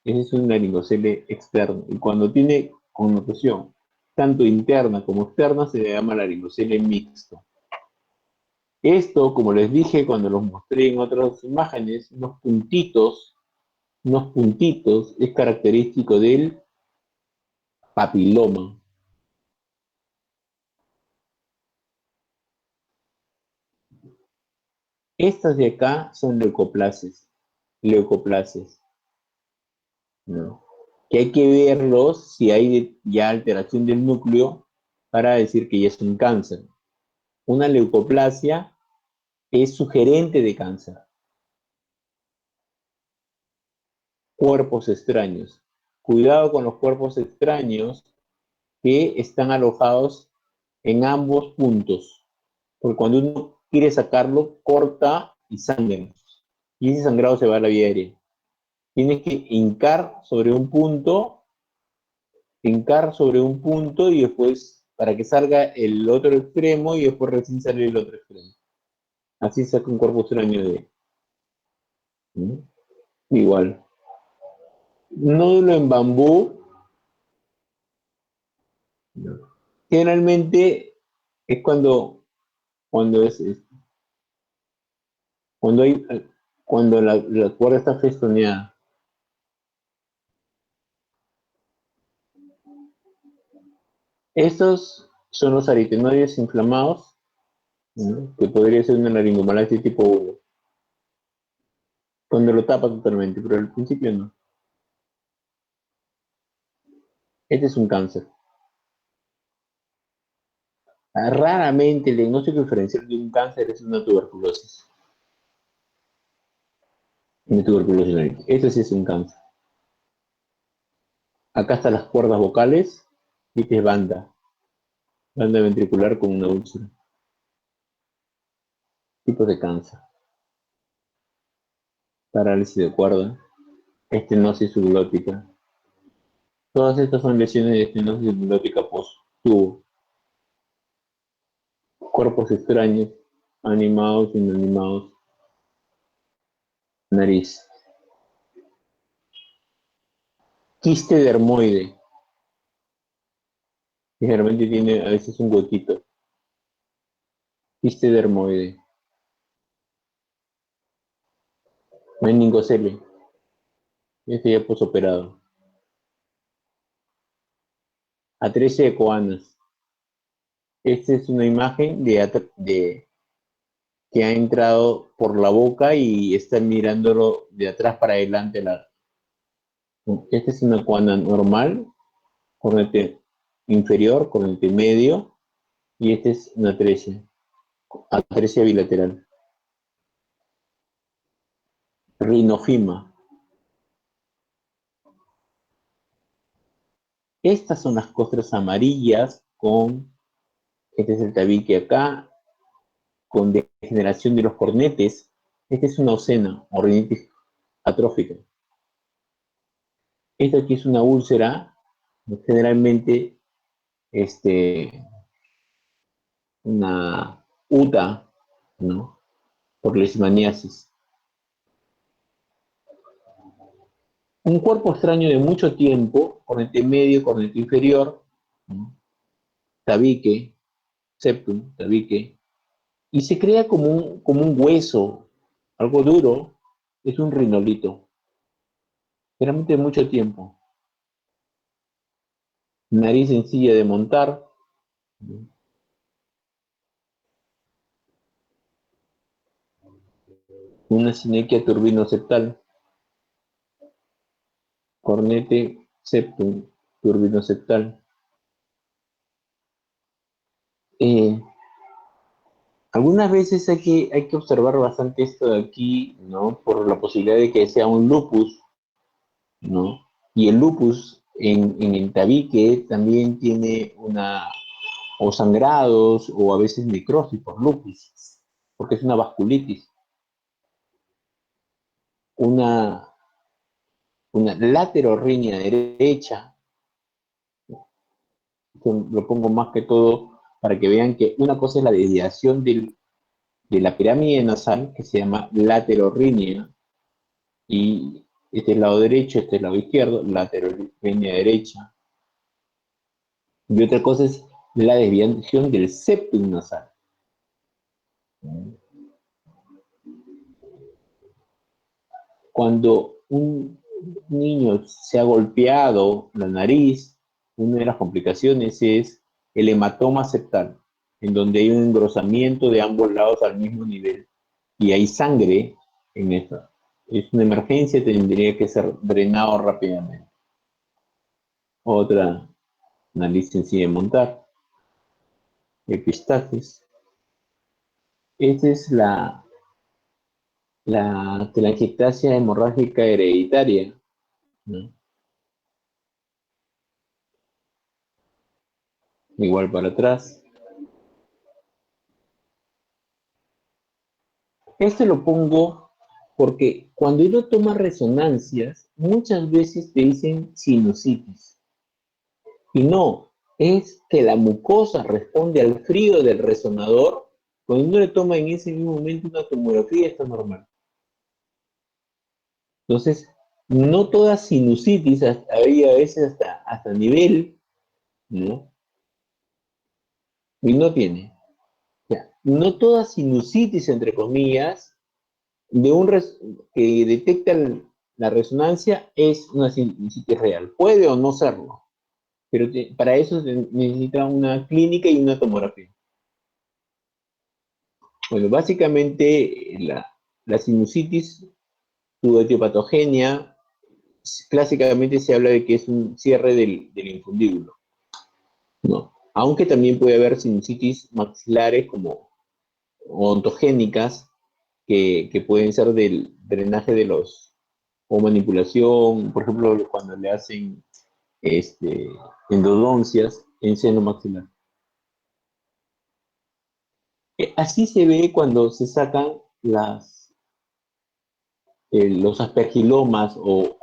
Ese es un laringocele externo. Y cuando tiene connotación tanto interna como externa, se le llama laringocele mixto. Esto, como les dije cuando los mostré en otras imágenes, unos puntitos, es característico del papiloma. Estas de acá son leucoplasias, ¿no? Que hay que verlos si hay ya alteración del núcleo para decir que ya es un cáncer. Una leucoplasia es sugerente de cáncer. Cuerpos extraños. Cuidado con los cuerpos extraños que están alojados en ambos puntos. Porque cuando uno quiere sacarlo, corta y sangra. Y ese sangrado se va a la vía aérea. Tienes que hincar sobre un punto y después, para que salga el otro extremo y después recién sale el otro extremo. Así saca un cuerpo extraño de... ¿Mm? Igual. Nódulo en bambú, ¿no? Generalmente es cuando la cuerda está festoneada. Estos son los aritenoides inflamados, ¿no?, que podría ser una laringomalacia tipo 1. Cuando lo tapa totalmente, pero al principio no. Este es un cáncer. Raramente el diagnóstico diferencial de un cáncer es una tuberculosis. Este sí es un cáncer. Acá están las cuerdas vocales, y esta es banda ventricular con una úlcera. Tipos de cáncer. parálisis de cuerda, estenosis subglótica. Todas estas son lesiones de estenosis subglótica post-tubo. Cuerpos extraños, animados, inanimados, nariz. Quiste dermoide. Generalmente tiene a veces un huequito. Quiste dermoide. Meningocele. Este ya posoperado. Atresia de Coanas. Esta es una imagen de que ha entrado por la boca y está mirándolo de atrás para adelante. Esta es una coana normal, cornete inferior, cornete medio, y esta es una atresia bilateral. Rinofima. Estas son las costras amarillas con, este es el tabique acá, con degeneración de los cornetes. Esta es una ocena o rinitis atrófica. Esta aquí es una úlcera, generalmente una UTA, ¿no? Por leishmaniasis. Un cuerpo extraño de mucho tiempo, cornete medio, cornete inferior, ¿no? Tabique, septum, tabique, y se crea como un hueso, algo duro, es un rinolito. Generalmente de mucho tiempo. Nariz sencilla de montar. Una sinequia turbino-septal. Cornete septum turbino-septal. Algunas veces hay que observar bastante esto de aquí, ¿no? Por la posibilidad de que sea un lupus, ¿no? Y el lupus en el tabique también tiene o sangrados o a veces necrosis por lupus, porque es una vasculitis. Una laterorrinea derecha, lo pongo más que todo para que vean que una cosa es la desviación de la pirámide nasal, que se llama laterorrinea, y este es el lado derecho, este es el lado izquierdo, laterorrinea derecha. Y otra cosa es la desviación del septum nasal. Cuando un niño se ha golpeado la nariz, una de las complicaciones es el hematoma septal, en donde hay un engrosamiento de ambos lados al mismo nivel y hay sangre en esta. Es una emergencia, tendría que ser drenado rápidamente. Otra nariz sencilla de montar. Epistaxis. Esta es la telangiectasia hemorrágica hereditaria, ¿no? Igual para atrás. Esto lo pongo porque cuando uno toma resonancias, muchas veces te dicen sinusitis. Y no, es que la mucosa responde al frío del resonador. Cuando uno le toma en ese mismo momento una tomografía, está normal. Entonces, no toda sinusitis, había a veces hasta nivel, ¿no? Y no tiene. O sea, no toda sinusitis, entre comillas, que detecta la resonancia es una sinusitis real. Puede o no serlo, pero para eso se necesita una clínica y una tomografía. Bueno, básicamente la sinusitis su etiopatogenia, clásicamente se habla de que es un cierre del infundíbulo, ¿no? Aunque también puede haber sinusitis maxilares como ontogénicas que pueden ser del drenaje o manipulación, por ejemplo, cuando le hacen endodoncias en seno maxilar. Así se ve cuando se sacan las los aspergilomas o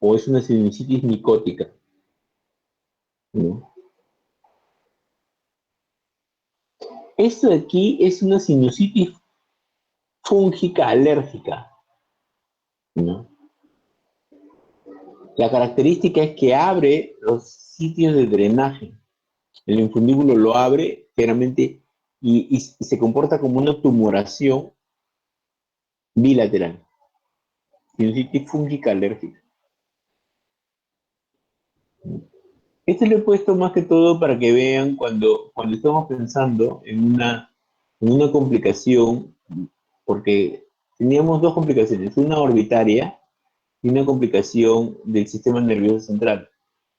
es una sinusitis micótica, ¿no? Esto de aquí es una sinusitis fúngica alérgica, ¿no? La característica es que abre los sitios de drenaje. El infundíbulo lo abre generalmente y se comporta como una tumoración bilateral. Sinusitis fúngica alérgica. Esto lo he puesto más que todo para que vean cuando estamos pensando en una complicación, porque teníamos dos complicaciones, una orbitaria y una complicación del sistema nervioso central.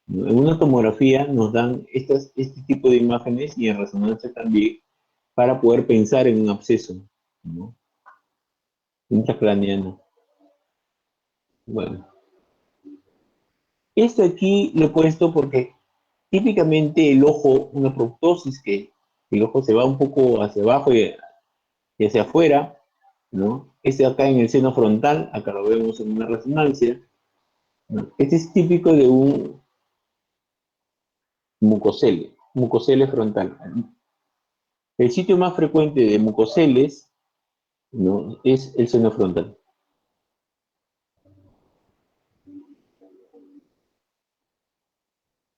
En una tomografía nos dan este tipo de imágenes y en resonancia también para poder pensar en un absceso, ¿no? Intracraneano. Bueno. Esto aquí lo he puesto porque típicamente el ojo, una proptosis, que el ojo se va un poco hacia abajo y hacia afuera, ¿no? Este acá en el seno frontal, acá lo vemos en una resonancia, ¿no? Este es típico de un mucocele frontal. El sitio más frecuente de mucoceles, ¿no?, es el seno frontal.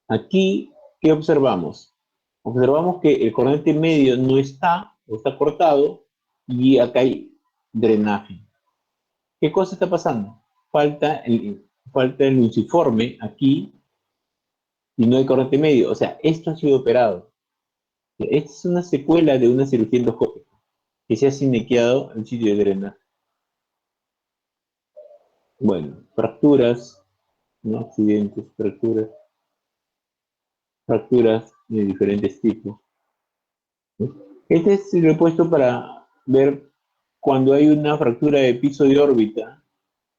Aquí, ¿qué observamos? Observamos que el cornete medio no está, o está cortado, y acá hay drenaje. ¿Qué cosa está pasando? Falta el luciforme aquí y no hay cornete medio. O sea, esto ha sido operado. Esta es una secuela de una cirugía endoscópica que se ha sinequeado el sitio de drenaje. Bueno, fracturas, ¿no? Accidentes, fracturas de diferentes tipos. Este es lo he puesto para ver cuando hay una fractura de piso de órbita,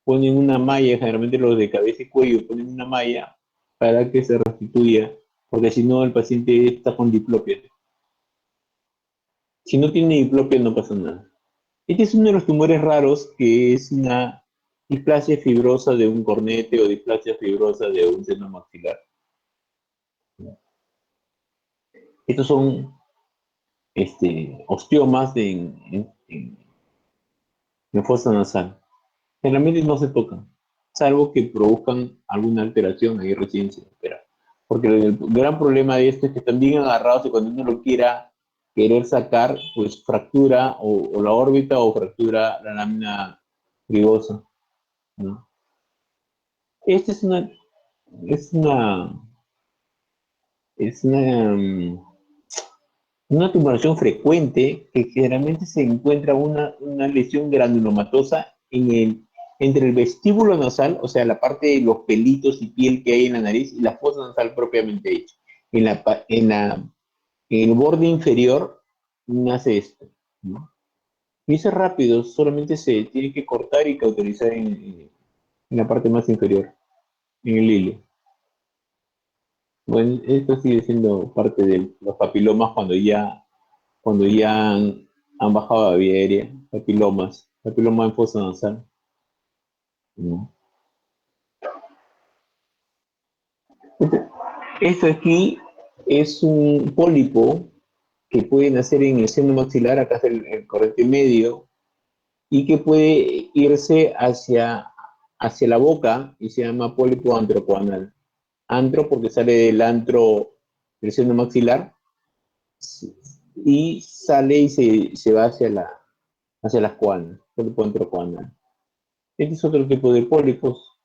ponen una malla, generalmente los de cabeza y cuello ponen una malla para que se restituya, porque si no el paciente está con diplopia. Si no tiene diplopia no pasa nada. Este es uno de los tumores raros que es una displasia fibrosa de un cornete o displasia fibrosa de un seno maxilar. Estos son osteomas en fosa nasal. Generalmente no se tocan, salvo que produzcan alguna alteración, ahí recién se opera. Porque el gran problema de esto es que están bien agarrados y cuando uno lo quiera querer sacar, pues fractura o la órbita o fractura la lámina grigosa, ¿no? Esta es una tumoración frecuente que generalmente se encuentra una lesión granulomatosa entre el vestíbulo nasal, o sea, la parte de los pelitos y piel que hay en la nariz, y la fosa nasal propiamente hecha. En el borde inferior nace esto, ¿no? Y eso es rápido, solamente se tiene que cortar y cauterizar en la parte más inferior, en el hilo. Bueno, esto sigue siendo parte de los papilomas cuando ya han bajado a vía aérea, papiloma en fosa nasal, ¿no? Esto aquí es un pólipo que puede nacer en el seno maxilar, acá es el cornete medio, y que puede irse hacia la boca y se llama pólipo antrocoanal. Antro porque sale del antro del seno maxilar y sale y se va hacia las coanas, pólipo antrocoanal. Este es otro tipo de pólipos,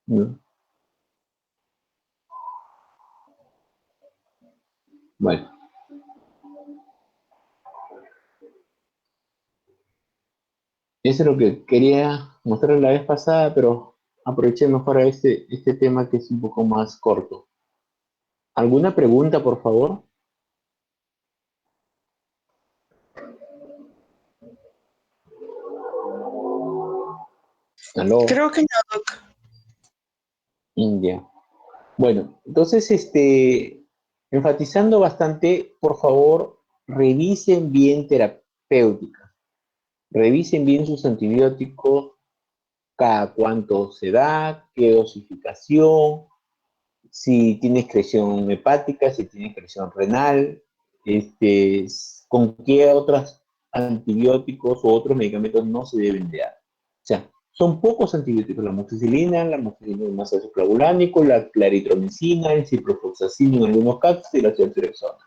¿no? Bueno. Eso es lo que quería mostrar la vez pasada, pero aproveché mejor a este tema que es un poco más corto. ¿Alguna pregunta, por favor? ¿Aló? Creo que no, Doc. Ya. Bueno, entonces, enfatizando bastante, por favor, revisen bien terapéutica. revisen bien sus antibióticos, cada cuánto se da, qué dosificación, si tiene excreción hepática, si tiene excreción renal, con qué otros antibióticos o otros medicamentos no se deben de dar. O sea, son pocos antibióticos, la amoxicilina el ácido clavulánico, la claritromicina, el ciprofloxacino en algunos casos y la ceftriaxona.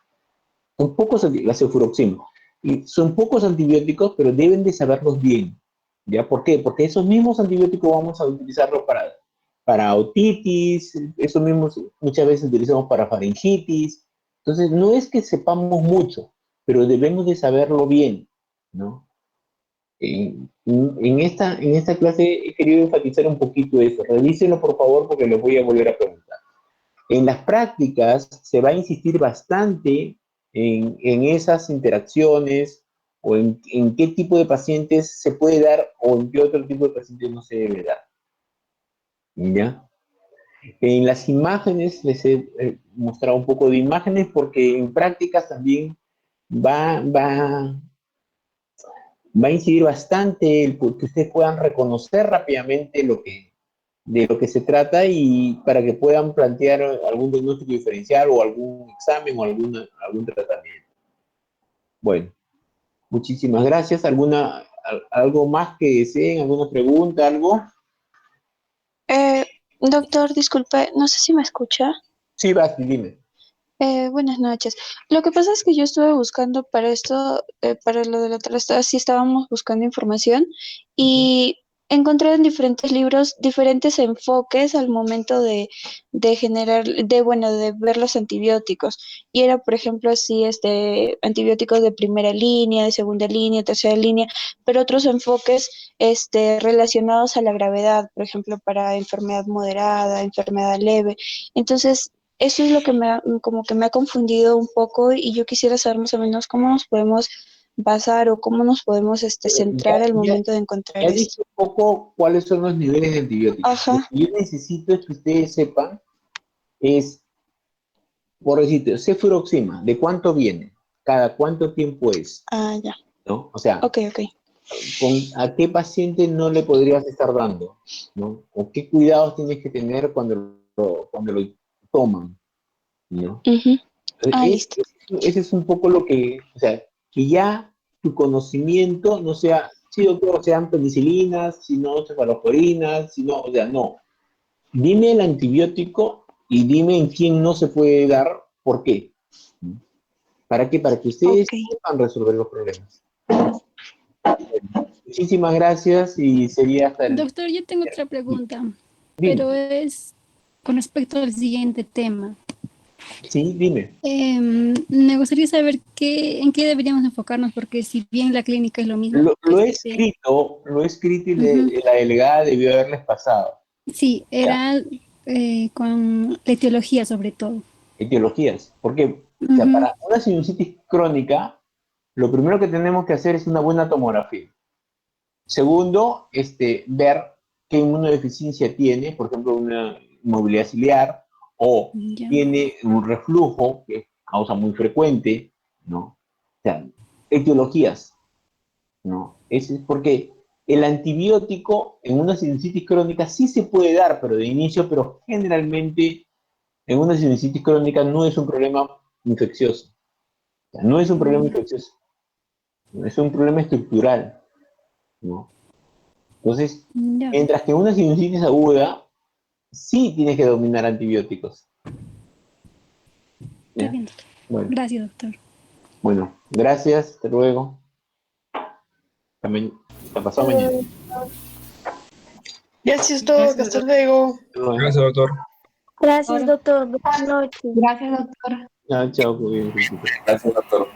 Son pocos antibióticos, la cefuroxima. Y son pocos antibióticos, pero deben de saberlos bien. ¿Ya? ¿Por qué? Porque esos mismos antibióticos vamos a utilizarlos para otitis, esos mismos muchas veces utilizamos para faringitis. Entonces, no es que sepamos mucho, pero debemos de saberlo bien, ¿no? En esta clase he querido enfatizar un poquito eso. Revísenlo, por favor, porque les voy a volver a preguntar. En las prácticas se va a insistir bastante en esas interacciones o en qué tipo de pacientes se puede dar o en qué otro tipo de pacientes no se debe dar. ¿Ya? En las imágenes les he mostrado un poco de imágenes porque en prácticas también va a incidir bastante el que ustedes puedan reconocer rápidamente de lo que se trata y para que puedan plantear algún diagnóstico diferencial o algún examen o algún tratamiento. Bueno, muchísimas gracias. ¿Algo más que deseen? ¿Alguna pregunta? ¿Algo? Doctor, disculpe, no sé si me escucha. Sí, Basti, dime. Buenas noches. Lo que pasa es que yo estuve buscando para esto, para lo de la trastada, sí estábamos buscando información y encontré en diferentes libros diferentes enfoques al momento de generar, de ver los antibióticos. Y era, por ejemplo, así, antibióticos de primera línea, de segunda línea, tercera línea, pero otros enfoques, relacionados a la gravedad, por ejemplo, para enfermedad moderada, enfermedad leve. Entonces, eso es lo que como que me ha confundido un poco y yo quisiera saber más o menos cómo nos podemos basar o cómo nos podemos centrar al momento de encontrar Ya esto. dije un poco cuáles son los niveles de antibióticos. Ajá. Lo que yo necesito es que ustedes sepan por decirte, cefuroxima, ¿de cuánto viene? ¿Cada cuánto tiempo es? Ah, ya. ¿No? O sea, Ok. ¿a qué paciente no le podrías estar dando? ¿No? ¿O qué cuidados tienes que tener cuando lo toman? ¿No? Listo. Ese es un poco lo que, o sea, que ya tu conocimiento no sea, sí, doctor, sean penicilinas, sino cefalosporinas, sino, o sea, no. Dime el antibiótico y dime en quién no se puede dar, ¿por qué? ¿Para qué? Para que ustedes sepan resolver los problemas. Muchísimas gracias y sería hasta el... Doctor, yo tengo otra pregunta, Dime. pero es con respecto al siguiente tema. Sí, dime. Me gustaría saber en qué deberíamos enfocarnos, porque si bien la clínica es lo mismo. Lo he escrito y la delegada debió haberles pasado. Sí, era con la etiología sobre todo. Etiologías. Porque o sea, para una sinusitis crónica, lo primero que tenemos que hacer es una buena tomografía. Segundo, ver qué inmunodeficiencia tiene, por ejemplo, una movilidad ciliar, o tiene un reflujo, que es causa muy frecuente, ¿no? O sea, etiologías, ¿no? Es porque el antibiótico en una sinusitis crónica sí se puede dar, pero de inicio, pero generalmente en una sinusitis crónica no es un problema infeccioso. O sea, no es un problema infeccioso, es un problema estructural, ¿no? Entonces, mientras que una sinusitis aguda, sí tienes que dominar antibióticos. Está bien, doctor. Bueno. Gracias, doctor. Bueno, gracias, hasta luego. Te pasó mañana. Gracias, doctor. Hasta luego. Gracias, doctor. Gracias, doctor. Buenas noches. Gracias, doctor. Chao, chao. Gracias, doctor.